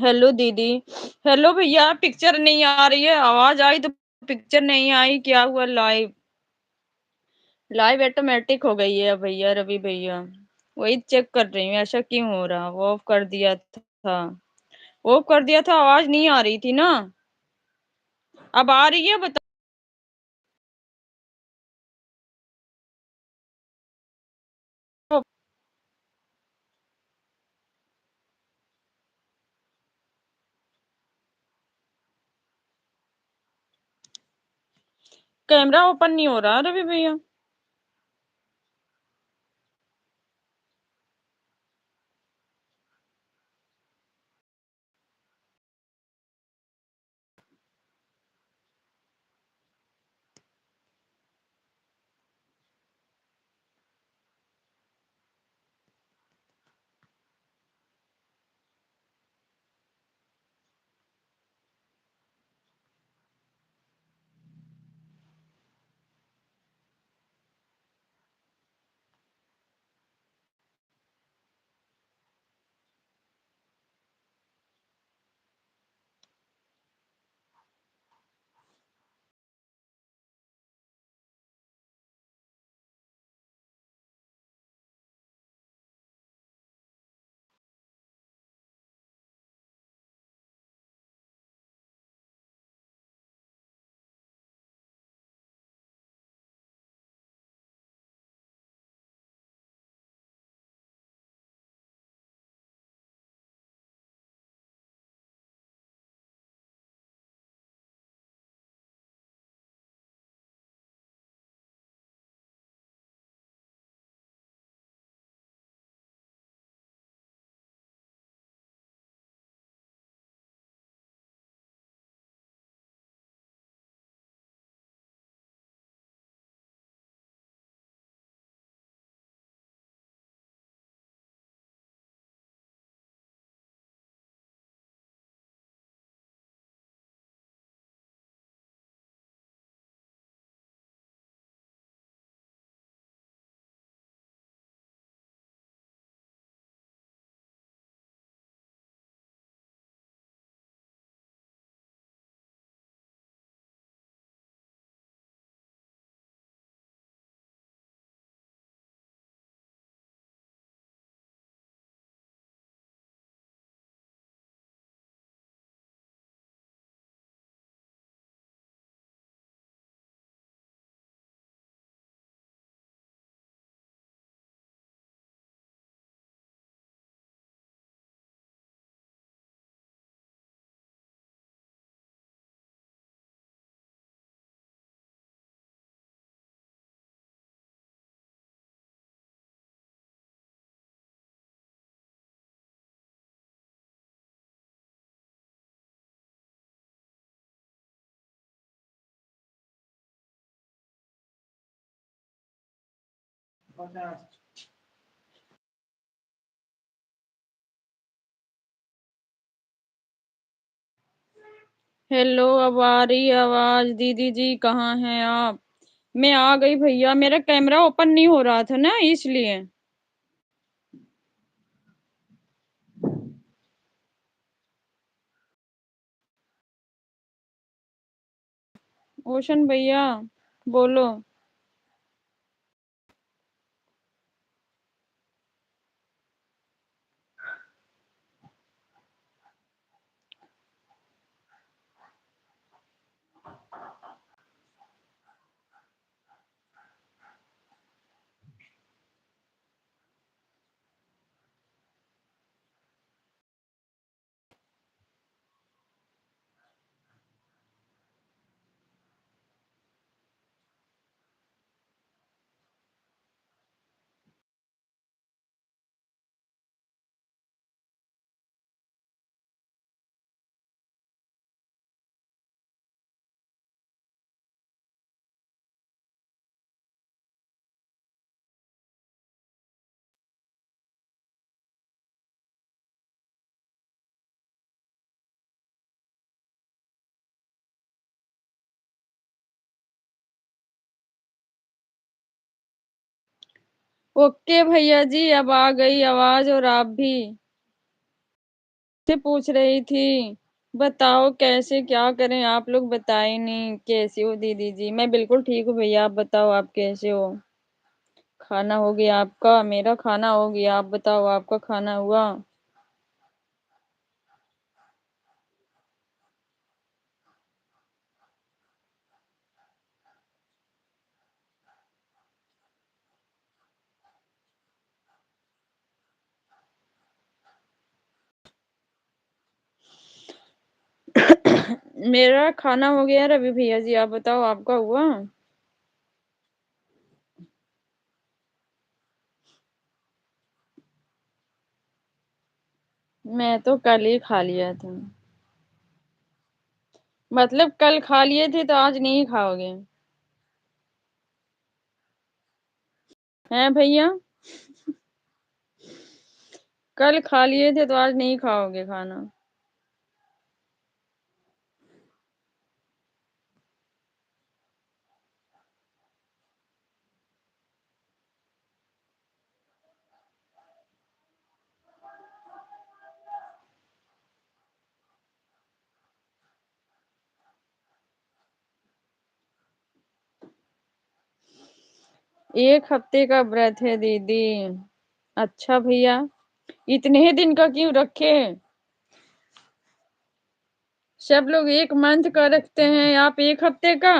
हेलो दीदी। हेलो भैया, पिक्चर नहीं आ रही है, आवाज आई तो पिक्चर नहीं आई, क्या हुआ? लाइव लाइव ऑटोमेटिक हो गई है भैया, रवि भैया। वही चेक कर रही हूँ, ऐसा क्यों हो रहा? वो ऑफ कर दिया था, ऑफ कर दिया था, आवाज नहीं आ रही थी ना। अब आ रही है, बता। कैमरा ओपन नहीं हो रहा रवि भैया। हेलो, अब आ रही है आवाज? दीदी जी कहाँ हैं आप? मैं आ गई भैया, मेरा कैमरा ओपन नहीं हो रहा था ना, इसलिए। ओशन भैया, बोलो। ओके भैया जी, अब आ गई आवाज। और आप भी से पूछ रही थी, बताओ कैसे क्या करें। आप लोग बताए नहीं। कैसी हो दीदी जी? मैं बिल्कुल ठीक हूँ भैया, आप बताओ आप कैसे हो? खाना हो गया आपका? मेरा खाना हो गया। आप बताओ आपका खाना हुआ? मेरा खाना हो गया रवि भैया जी, आप बताओ आपका हुआ? मैं तो कल ही खा लिया था। मतलब कल खा लिए थे तो आज नहीं खाओगे? हैं भैया? कल खा लिए थे तो आज नहीं खाओगे खाना? एक हफ्ते का व्रत है दीदी। अच्छा भैया, इतने ही दिन का क्यों रखे? सब लोग एक मंथ का रखते हैं, आप एक हफ्ते का?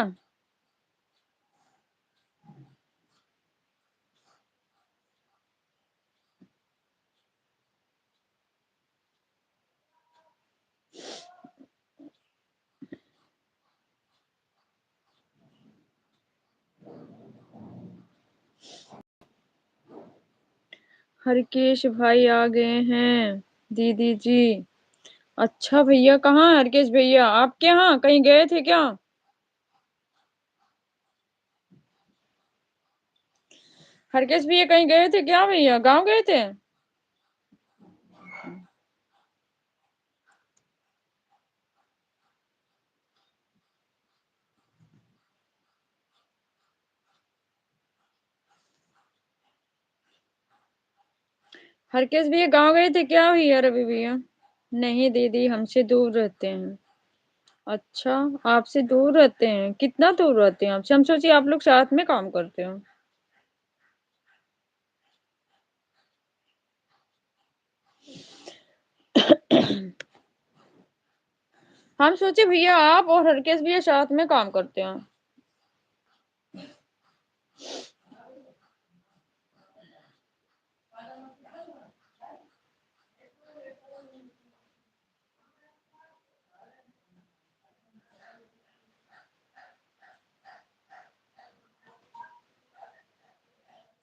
हरकेश भाई आ गए हैं दीदी जी। अच्छा भैया, कहाँ है हरकेश भैया? आपके यहाँ कहीं गए थे क्या? हरकेश भैया कहीं गए थे क्या भैया? गांव गए थे? हरकेश भैया गांव गए थे क्या भैया रवि भैया? नहीं दीदी, हमसे दूर रहते हैं। अच्छा, आपसे दूर रहते हैं? कितना दूर रहते हैं आपसे? हम सोचिए आप लोग साथ में काम करते हो। हम सोचे भैया आप और हरकेश भैया साथ में काम करते हो।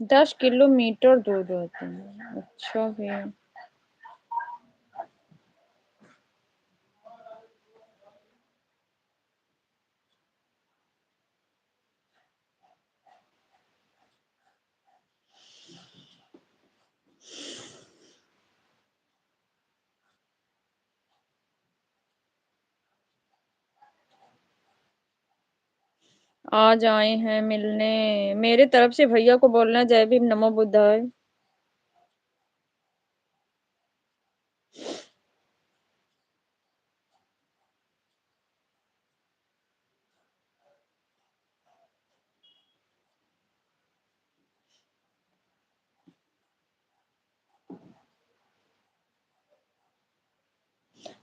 10 किलोमीटर दूर रहते हैं? अच्छा भैया। आज आए हैं मिलने। मेरे तरफ से भैया को बोलना जय भीम नमो बुद्धाय।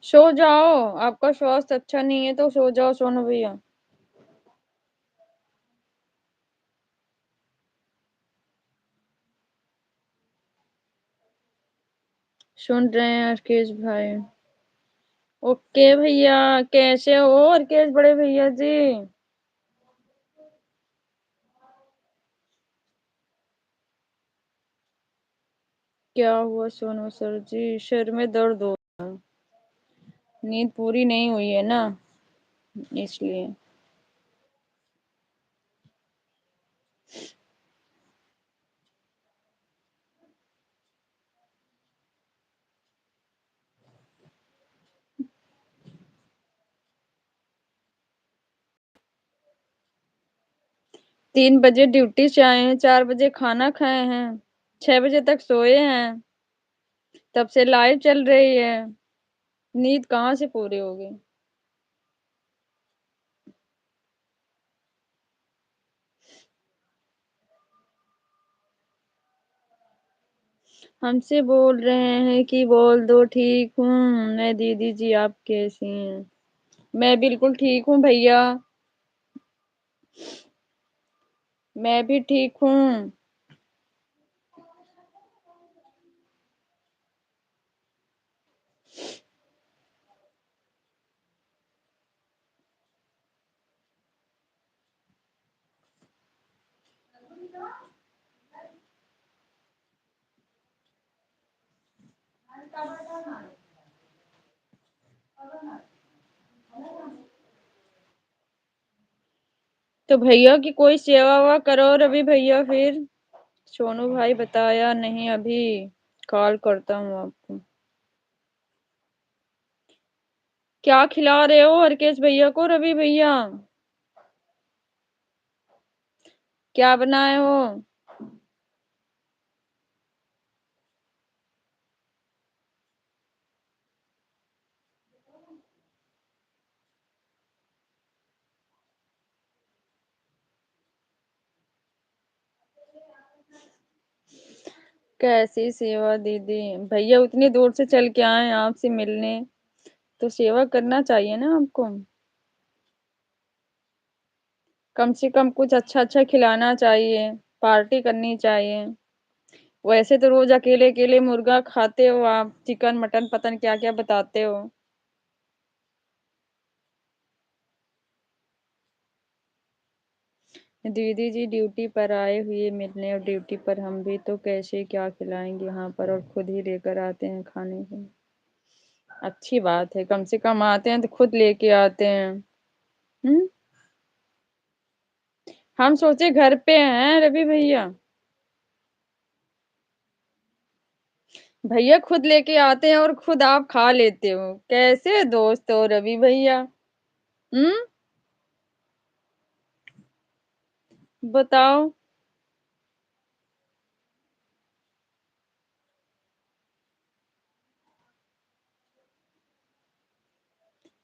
सो जाओ, आपका स्वास्थ्य अच्छा नहीं है तो सो जाओ सोनू भैया। सुन रहे हैं राकेश भाई? ओके भैया। कैसे हो राकेश बड़े भैया जी? क्या हुआ सोनू सर जी? सिर में दर्द हो? नींद पूरी नहीं हुई है ना, इसलिए। 3 बजे ड्यूटी से आए हैं, 4 बजे खाना खाए हैं। 6 बजे तक सोए हैं, तब से लाइव चल रही है, नींद कहाँ से पूरी होगी। हमसे बोल रहे हैं कि बोल दो ठीक हूँ मैं, दीदी जी आप कैसी हैं। मैं बिल्कुल ठीक हूँ भैया, मैं भी ठीक हूँ। तो भैया की कोई सेवा वेवा करो रवि भैया फिर। सोनू भाई बताया नहीं अभी, कॉल करता हूँ आपको। क्या खिला रहे हो हरकेश भैया को रवि भैया, क्या बनाए हो। कैसी सेवा दीदी, भैया उतनी दूर से चल के आए आपसे मिलने, तो सेवा करना चाहिए ना आपको, कम से कम कुछ अच्छा अच्छा खिलाना चाहिए, पार्टी करनी चाहिए। वैसे तो रोज अकेले अकेले मुर्गा खाते हो आप, चिकन मटन पता नहीं क्या क्या बताते हो। दीदी जी ड्यूटी पर आए हुए मिलने, और ड्यूटी पर हम भी, तो कैसे क्या खिलाएंगे यहाँ पर, और खुद ही लेकर आते हैं खाने को। अच्छी बात है, कम से कम आते हैं तो खुद लेके आते हैं। हम्म। हम सोचे घर पे हैं रवि भैया, भैया खुद लेके आते हैं और खुद आप खा लेते हो, कैसे दोस्त हो रवि भैया। हम्म। बताओ।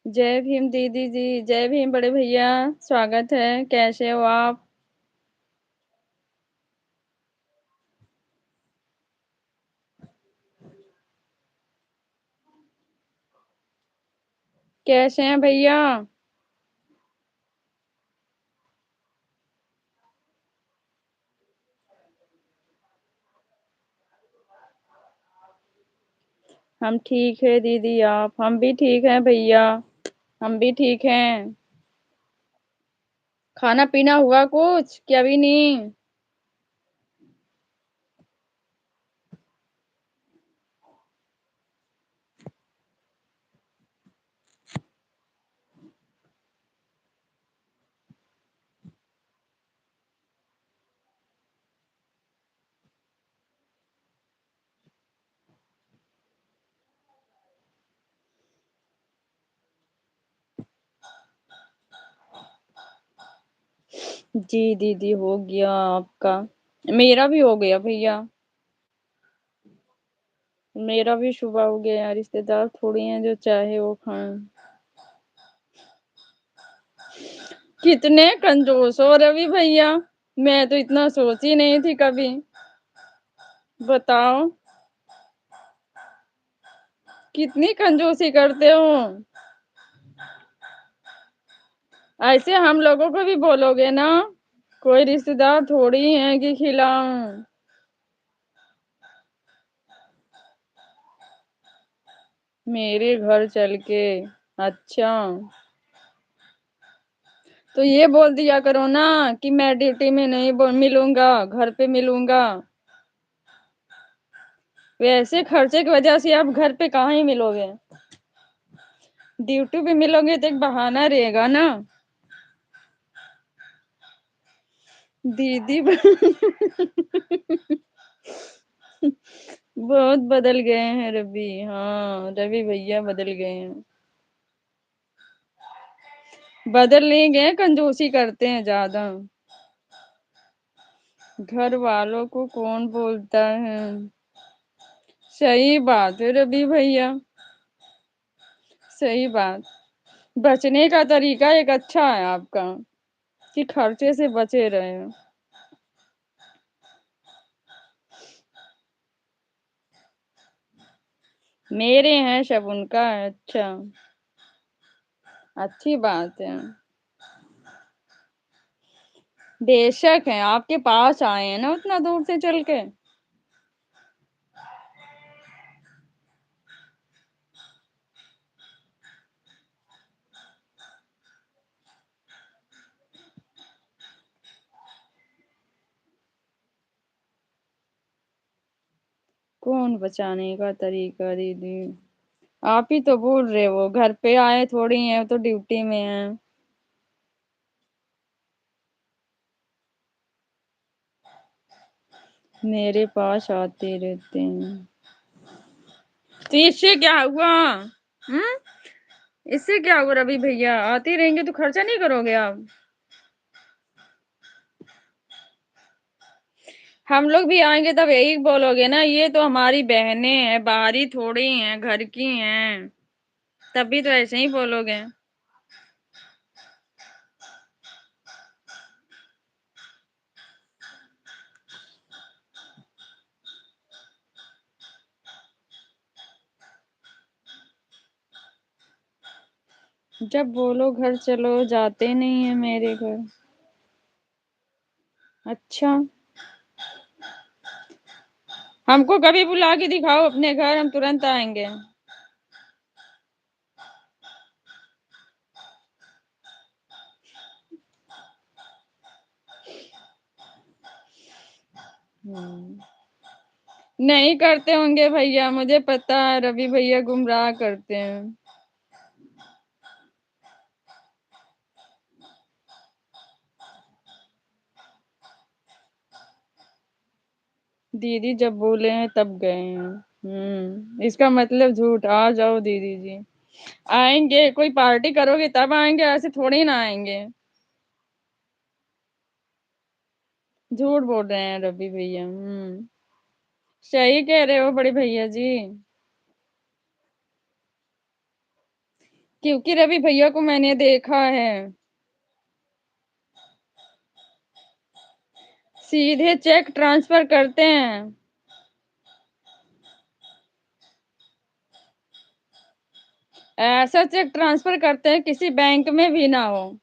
जय भीम दीदी जी, जय भीम बड़े भैया, स्वागत है, कैसे हो आप। कैसे हैं भैया। हम ठीक है दीदी, आप, हम भी ठीक हैं भैया, हम भी ठीक हैं। खाना पीना हुआ कुछ कि अभी नहीं। जी दीदी हो गया आपका, मेरा भी हो गया भैया, मेरा भी सुबह हो गया, रिश्तेदार थोड़ी हैं जो चाहे वो खाएं। कितने कंजूस हो रवि भैया, मैं तो इतना सोची नहीं थी कभी। बताओ, कितनी कंजूसी करते हो। ऐसे हम लोगों को भी बोलोगे ना, कोई रिश्तेदार थोड़ी है कि खिलाऊं। मेरे घर चल के, अच्छा, तो ये बोल दिया करो ना कि मैं ड्यूटी में नहीं मिलूंगा, घर पे मिलूंगा। वैसे खर्चे की वजह से आप घर पे कहाँ ही मिलोगे, ड्यूटी पे मिलोगे तो एक बहाना रहेगा ना। दीदी बहुत बदल गए हैं रवि, हाँ रवि भैया बदल गए हैं। बदल नहीं गए, कंजूसी करते हैं ज्यादा। घर वालों को कौन बोलता है? सही बात है रवि भैया, सही बात। बचने का तरीका एक अच्छा है आपका कि खर्चे से बचे रहे। मेरे हैं सब उनका है, अच्छा, अच्छी बात है। बेशक है, आपके पास आए हैं ना उतना दूर से चल के। कौन बचाने का तरीका दीदी? आप ही तो बोल रहे हो, घर पे आए थोड़ी हैं, वो तो ड्यूटी में है। मेरे पास आते रहते हैं। तो इससे क्या हुआ? हम्म, इससे क्या हुआ रवि भैया? आते रहेंगे तो खर्चा नहीं करोगे आप? हम लोग भी आएंगे तब यही बोलोगे ना, ये तो हमारी बहनें हैं, बाहरी थोड़ी हैं, घर की हैं। तभी तो ऐसे ही बोलोगे। जब बोलो घर चलो, जाते नहीं है मेरे घर। अच्छा, हमको कभी बुला के दिखाओ अपने घर, हम तुरंत आएंगे। नहीं करते होंगे भैया, मुझे पता है रवि भैया गुमराह करते हैं। दीदी जब बोले हैं तब गए हैं। इसका मतलब झूठ। आ जाओ दीदी जी, आएंगे, कोई पार्टी करोगे तब आएंगे, ऐसे थोड़ी ना आएंगे। झूठ बोल रहे हैं रवि भैया। सही कह रहे हो बड़े भैया जी। क्योंकि रवि भैया को मैंने देखा है, सीधे चेक ट्रांसफर करते हैं। ऐसा चेक ट्रांसफर करते हैं किसी बैंक में भी ना हो।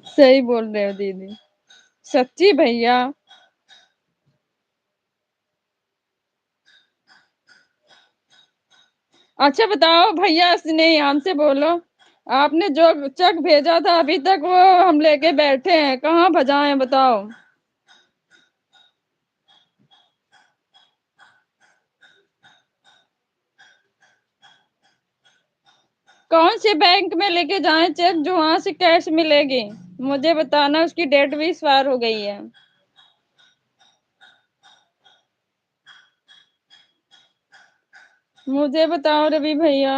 सही बोल रहे हो दीदी, सच्ची भैया। अच्छा बताओ भैया, नहीं हमसे बोलो। आपने जो चेक भेजा था अभी तक वो हम लेके बैठे हैं, कहाँ भजाएं बताओ। कौन से बैंक में लेके जाएं चेक जो वहां से कैश मिलेगी? मुझे बताना, उसकी डेट भी एक्सपायर हो गई है। मुझे बताओ रवि भैया।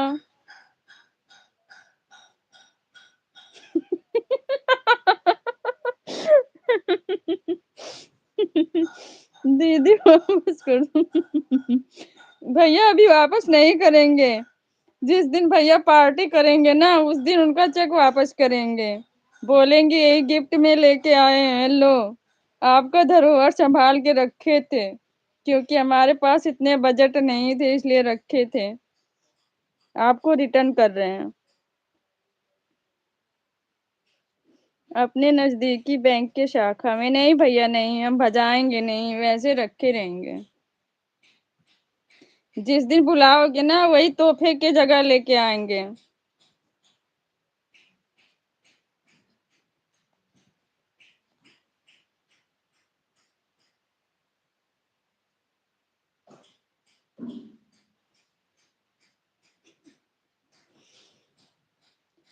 दीदी वापस कर दो। भैया अभी वापस नहीं करेंगे। जिस दिन भैया पार्टी करेंगे ना उस दिन उनका चेक वापस करेंगे। बोलेंगे यही गिफ्ट में लेके आए हैं, लो। आपका धरोहर संभाल के रखे थे, क्योंकि हमारे पास इतने बजट नहीं थे इसलिए रखे थे। आपको रिटर्न कर रहे हैं। अपने नजदीकी बैंक के शाखा में नहीं भैया, नहीं, हम भजाएंगे नहीं, वैसे रखे रहेंगे। जिस दिन बुलाओगे ना वही तोहफे के जगह लेके आएंगे।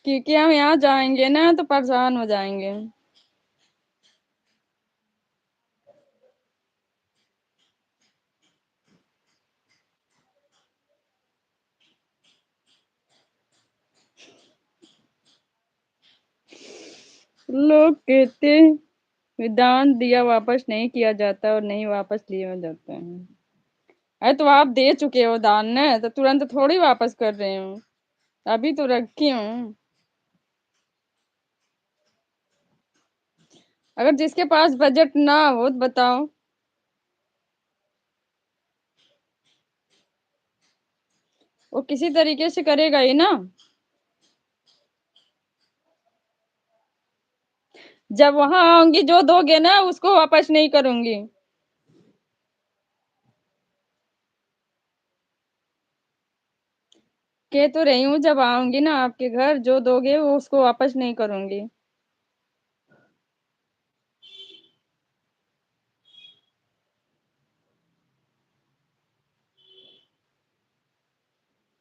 क्योंकि हम यहाँ जाएंगे ना तो परेशान हो जाएंगे। लोग कहते दान दिया वापस नहीं किया जाता और नहीं वापस लिया जाता है। अरे तो आप दे चुके हो दान ने, तो तुरंत थोड़ी वापस कर रहे हो, अभी तो रखी हूँ। अगर जिसके पास बजट ना हो तो बताओ। वो किसी तरीके से करेगा ही ना। जब वहां आऊंगी जो दोगे ना उसको वापस नहीं करूंगी। कह तो रही हूँ जब आऊंगी ना आपके घर जो दोगे वो उसको वापस नहीं करूंगी।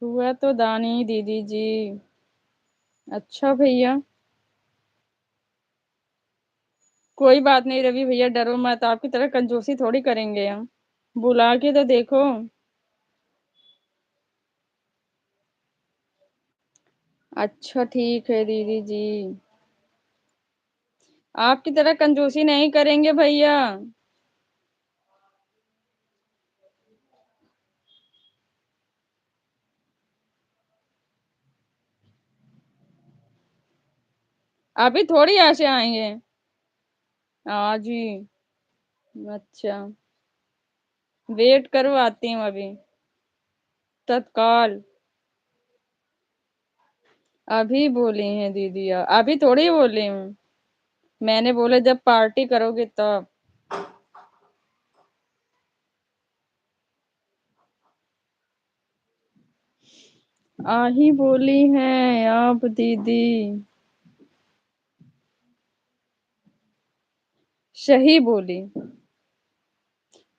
हुआ तो दानी दीदी जी। अच्छा भैया। कोई बात नहीं रवि भैया, डरो मत, आपकी तरह कंजूसी थोड़ी करेंगे हम। बुला के तो देखो। अच्छा ठीक है दीदी जी। आपकी तरह कंजूसी नहीं करेंगे भैया। अभी थोड़ी ऐसे आएंगे। आज ही। अच्छा। वेट करो, आती हूँ अभी। तत्काल। अभी बोली हैं दीदी, अभी थोड़ी बोली हूँ। मैंने बोला जब पार्टी करोगे तब। आही बोली हैं आप दीदी। सही बोली।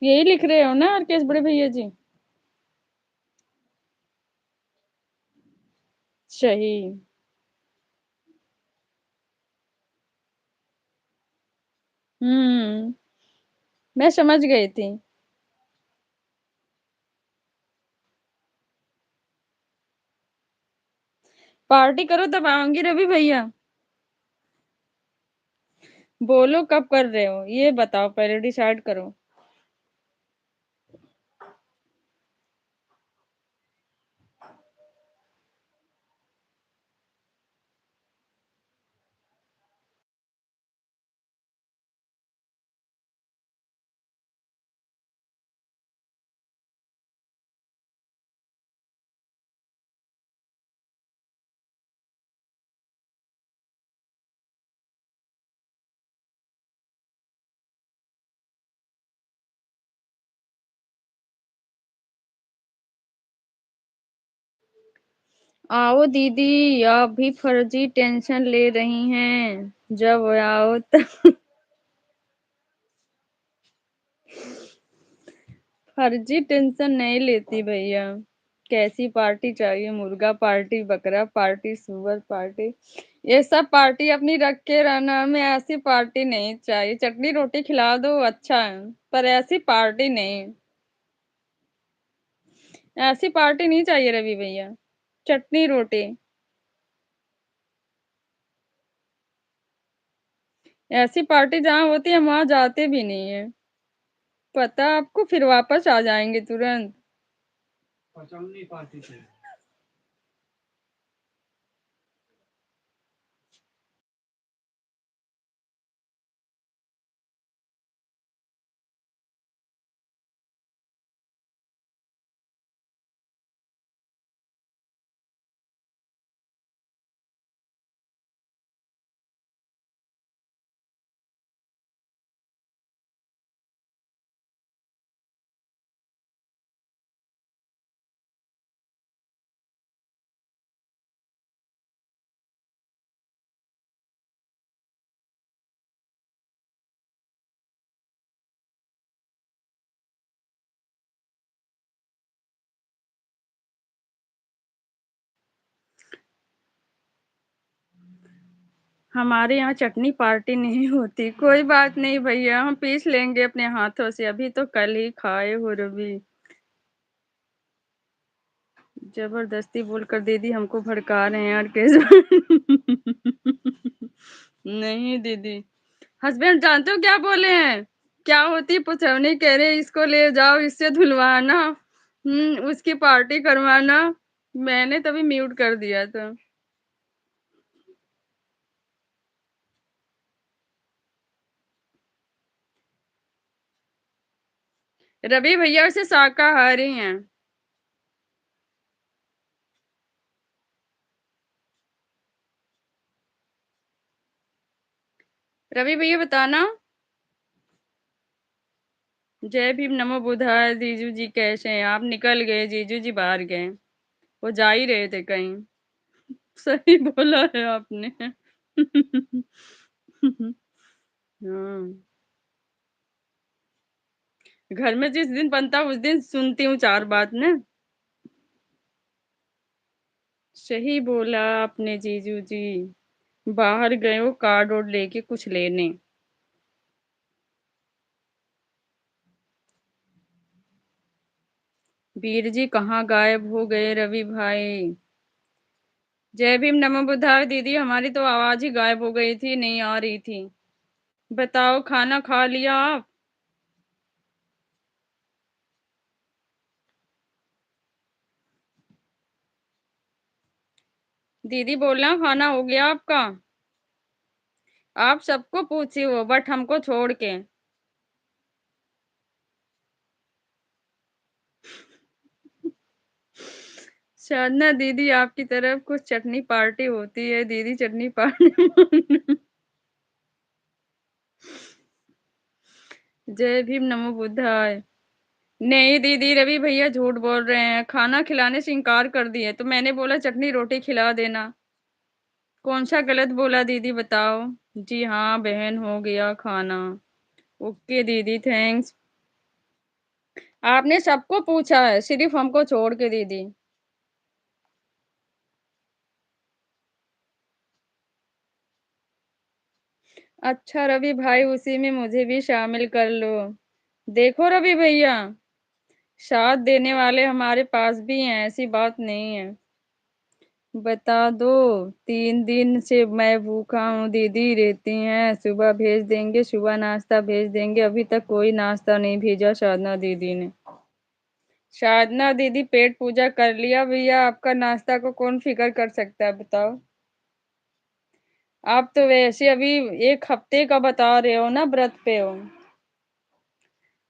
यही लिख रहे हो ना आरकेएस बड़े भैया जी। सही। हम्म। मैं समझ गई थी। पार्टी करो तब आऊंगी रवि भैया। बोलो कब कर रहे हो ये बताओ, पहले डिसाइड करो। आओ दीदी। आप भी फर्जी टेंशन ले रही हैं, जब आओ तब। फर्जी टेंशन नहीं लेती भैया। कैसी पार्टी चाहिए, मुर्गा पार्टी, बकरा पार्टी, सुअर पार्टी, ये सब पार्टी अपनी रख के रहना, हमें ऐसी पार्टी नहीं चाहिए। चटनी रोटी खिला दो अच्छा है, पर ऐसी पार्टी नहीं। ऐसी पार्टी नहीं चाहिए रवि भैया। चटनी रोटी। ऐसी पार्टी जहाँ होती है वहां जाते भी नहीं है। पता आपको, फिर वापस आ जाएंगे तुरंत। हमारे यहाँ चटनी पार्टी नहीं होती। कोई बात नहीं भैया, हम पीस लेंगे अपने हाथों से। अभी तो कल ही खाए हो रवि। जबरदस्ती बोलकर दीदी हमको भड़का रहे हैं यार, कैसे? नहीं दीदी। हस्बैंड जानते हो क्या बोले हैं? क्या होती पुछवनी, कह रहे इसको ले जाओ, इससे धुलवाना, उसकी पार्टी करवाना। मैंने तभी म्यूट कर दिया था। रवि भैया उसे शाकाहारी हैं। रवि भैया बताना। जय भीम, नमो बुधाय। जीजू जी कैसे हैं? आप निकल गए, जीजू जी बाहर गए। वो जा ही रहे थे कहीं। सही बोला है आपने। हाँ, घर में जिस दिन बनता उस दिन सुनती हूँ चार बात ना। सही बोला आपने जीजू जी। बाहर गए हो कार्ड वोर्ड लेके कुछ लेने। वीर जी कहाँ गायब हो गए रवि भाई? जय भीम, नमो बुद्धाय। दीदी हमारी तो आवाज ही गायब हो गई थी, नहीं आ रही थी। बताओ, खाना खा लिया आप? दीदी बोलना खाना हो गया आपका? आप सबको पूछी हो बट हमको छोड़ के। साधना दीदी आपकी तरफ कुछ चटनी पार्टी होती है? दीदी चटनी पार्टी। जय भीम, नमो बुद्धाय। नहीं दीदी, रवि भैया झूठ बोल रहे हैं। खाना खिलाने से इनकार कर दिए तो मैंने बोला चटनी रोटी खिला देना। कौन सा गलत बोला दीदी बताओ? जी हाँ बहन, हो गया खाना। ओके दीदी, थैंक्स। आपने सबको पूछा है, सिर्फ हमको छोड़ के दीदी। अच्छा रवि भाई, उसी में मुझे भी शामिल कर लो। देखो रवि भैया, साथ देने वाले हमारे पास भी हैं, ऐसी बात नहीं है। बता दो। 3 दिन से मैं भूखा हूँ, दीदी रहती हैं। सुबह भेज देंगे, सुबह नाश्ता भेज देंगे। अभी तक कोई नाश्ता नहीं भेजा साधना दीदी ने। साधना दीदी पेट पूजा कर लिया भैया, आपका नाश्ता को कौन फिक्र कर सकता है बताओ? आप तो वैसे अभी 1 हफ्ते का बता रहे हो ना, व्रत पे हो।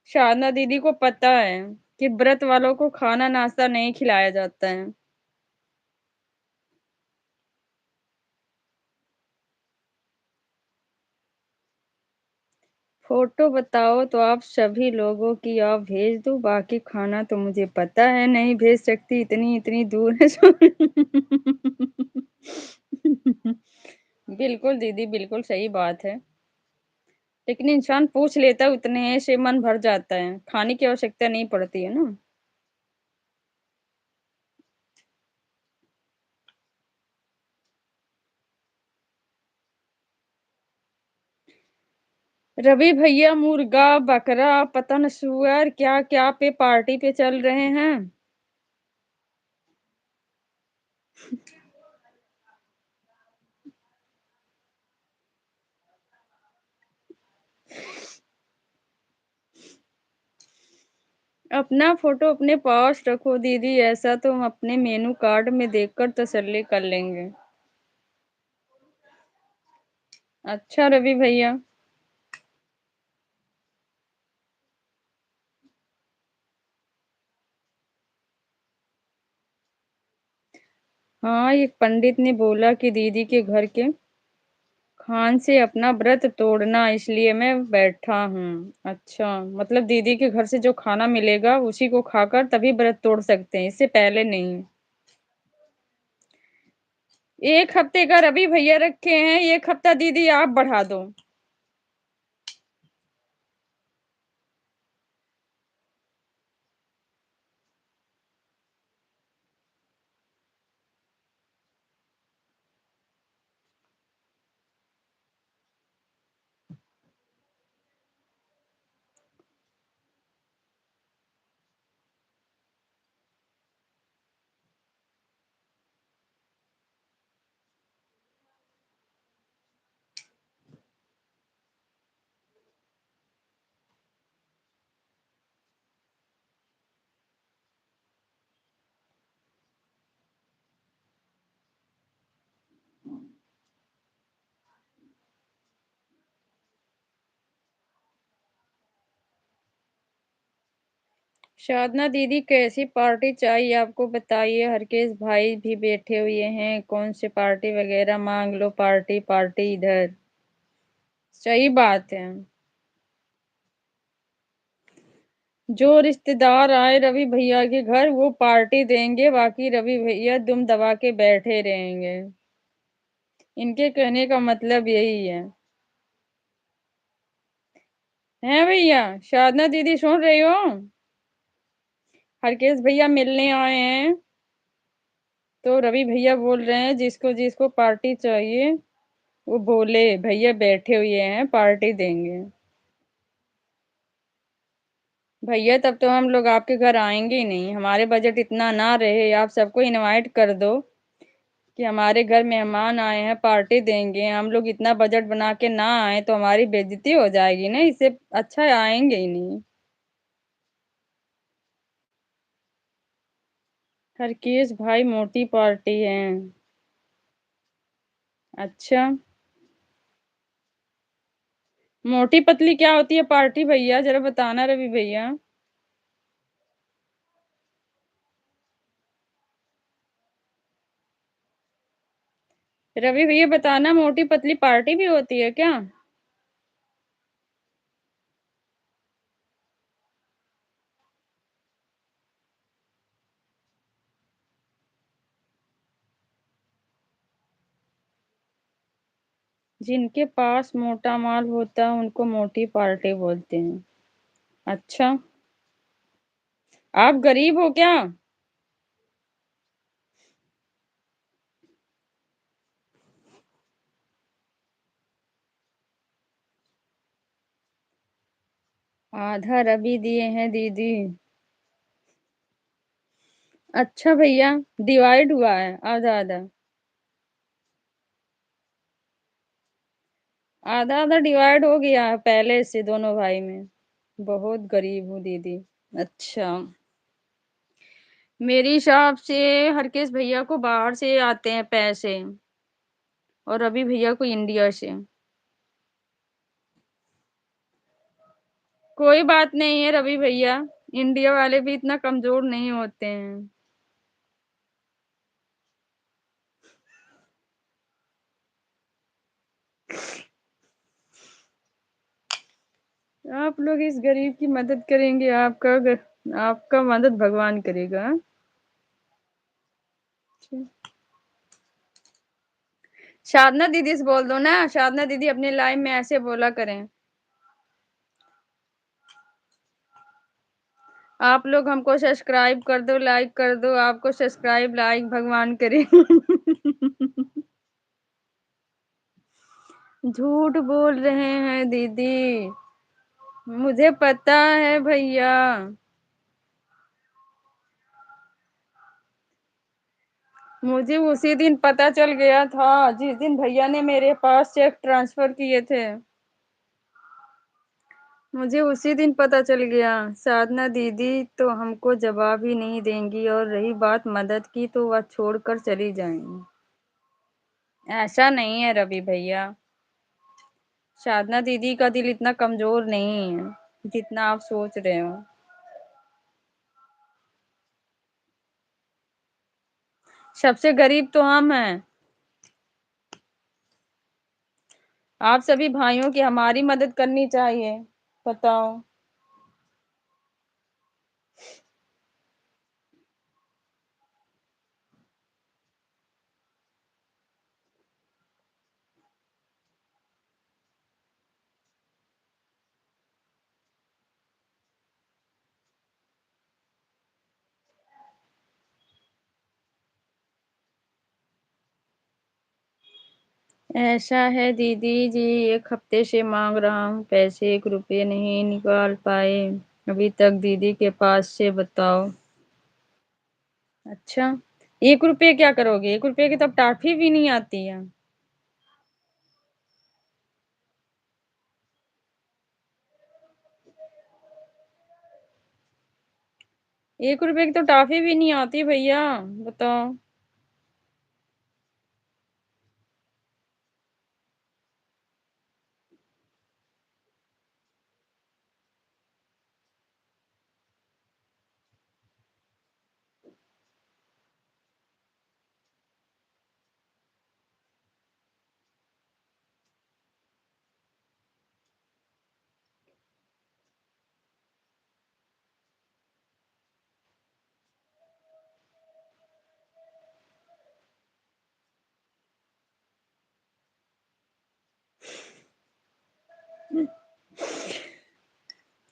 साधना दीदी को पता है कि व्रत वालों को खाना नाश्ता नहीं खिलाया जाता है। फोटो बताओ तो आप सभी लोगों की, आप भेज दो। बाकी खाना तो मुझे पता है नहीं भेज सकती, इतनी इतनी दूर है। बिल्कुल दीदी, बिल्कुल सही बात है। लेकिन इंसान पूछ लेता है, उतने से मन भर जाता है, खाने की आवश्यकता नहीं पड़ती है ना। रवि भैया मुर्गा बकरा पता न सुअर क्या क्या पे पार्टी पे चल रहे हैं। अपना फोटो अपने पास रखो दीदी, ऐसा तो हम अपने मेनू कार्ड में देखकर तसल्ली कर लेंगे। अच्छा रवि भैया। हाँ, एक पंडित ने बोला कि दीदी के घर के खान से अपना व्रत तोड़ना, इसलिए मैं बैठा हूँ। अच्छा, मतलब दीदी के घर से जो खाना मिलेगा उसी को खाकर तभी व्रत तोड़ सकते हैं, इससे पहले नहीं। 1 हफ्ते का रवि भैया रखे हैं, 1 हफ्ता दीदी आप बढ़ा दो। साधना दीदी कैसी पार्टी चाहिए आपको बताइए। हरकेश भाई भी बैठे हुए हैं, कौन सी पार्टी वगैरह मांग लो। पार्टी पार्टी इधर। सही बात है। जो रिश्तेदार आए रवि भैया के घर वो पार्टी देंगे, बाकी रवि भैया दुम दबा के बैठे रहेंगे। इनके कहने का मतलब यही है भैया। साधना दीदी सुन रही हो? हरकेश भैया मिलने आए हैं, तो रवि भैया बोल रहे हैं जिसको जिसको पार्टी चाहिए वो बोले, भैया बैठे हुए हैं पार्टी देंगे। भैया तब तो हम लोग आपके घर आएंगे ही नहीं, हमारे बजट इतना ना रहे। आप सबको इनवाइट कर दो कि हमारे घर मेहमान आए हैं पार्टी देंगे। हम लोग इतना बजट बना के ना आए तो हमारी बेइज्जती हो जाएगी ना, इससे अच्छा आएंगे ही नहीं। हरकेश भाई मोटी पार्टी है। अच्छा, मोटी पतली क्या होती है पार्टी भैया, जरा बताना रवि भैया। रवि भैया बताना, मोटी पतली पार्टी भी होती है क्या? जिनके पास मोटा माल होता है उनको मोटी पार्टी बोलते हैं। अच्छा, आप गरीब हो क्या? आधा रवि दिए हैं दीदी। अच्छा भैया, डिवाइड हुआ है आधा आधा। आधा आधा डिवाइड हो गया है पहले से दोनों भाई में। बहुत गरीब हूँ दीदी। अच्छा, मेरे हिसाब से हरकेश भैया को बाहर से आते हैं पैसे, और रवि भैया को इंडिया से। कोई बात नहीं है रवि भैया, इंडिया वाले भी इतना कमजोर नहीं होते हैं। आप लोग इस गरीब की मदद करेंगे, आपका मदद भगवान करेगा। साधना दीदी से बोल दो ना, साधना दीदी अपने लाइफ में ऐसे बोला करें। आप लोग हमको सब्सक्राइब कर दो, लाइक कर दो। आपको सब्सक्राइब लाइक भगवान करे। झूठ बोल रहे हैं दीदी, मुझे पता है भैया। मुझे उसी दिन पता चल गया था जिस दिन भैया ने मेरे पास चेक ट्रांसफर किए थे। मुझे उसी दिन पता चल गया। साधना दीदी तो हमको जवाब ही नहीं देंगी, और रही बात मदद की तो वह छोड़कर चली जाएंगी। ऐसा नहीं है रवि भैया, साधना दीदी का दिल इतना कमजोर नहीं है जितना आप सोच रहे हो। सबसे गरीब तो हम हैं। आप सभी भाइयों की हमारी मदद करनी चाहिए। बताओ। ऐसा है दीदी जी, एक हफ्ते से मांग रहा हूँ पैसे, 1 रुपये नहीं निकाल पाए अभी तक दीदी के पास से। बताओ। अच्छा, 1 रुपये क्या करोगे? 1 रुपये की तो टाफी भी नहीं आती है। 1 रुपये की तो टाफी भी नहीं आती भैया। बताओ।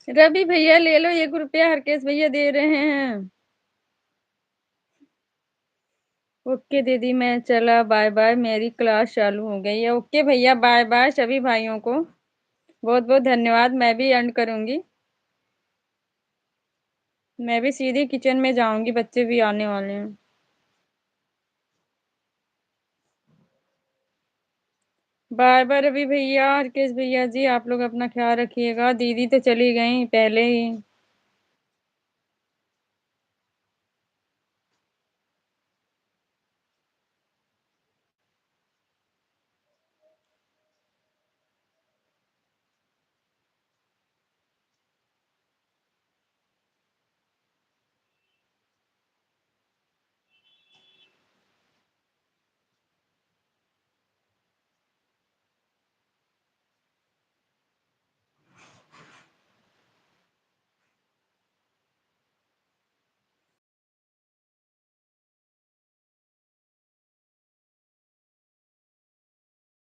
रवि भैया ले लो, 1 रुपया हरकेश भैया दे रहे हैं। ओके दीदी, मैं चला, बाय बाय, मेरी क्लास चालू हो गई है। ओके भैया, बाय बाय सभी भाइयों को, बहुत बहुत धन्यवाद। मैं भी एंड करूंगी, मैं भी सीधे किचन में जाऊंगी, बच्चे भी आने वाले हैं। बाय बाय रवि भैया, हरकेश भैया जी, आप लोग अपना ख्याल रखिएगा। दीदी तो चली गई पहले ही।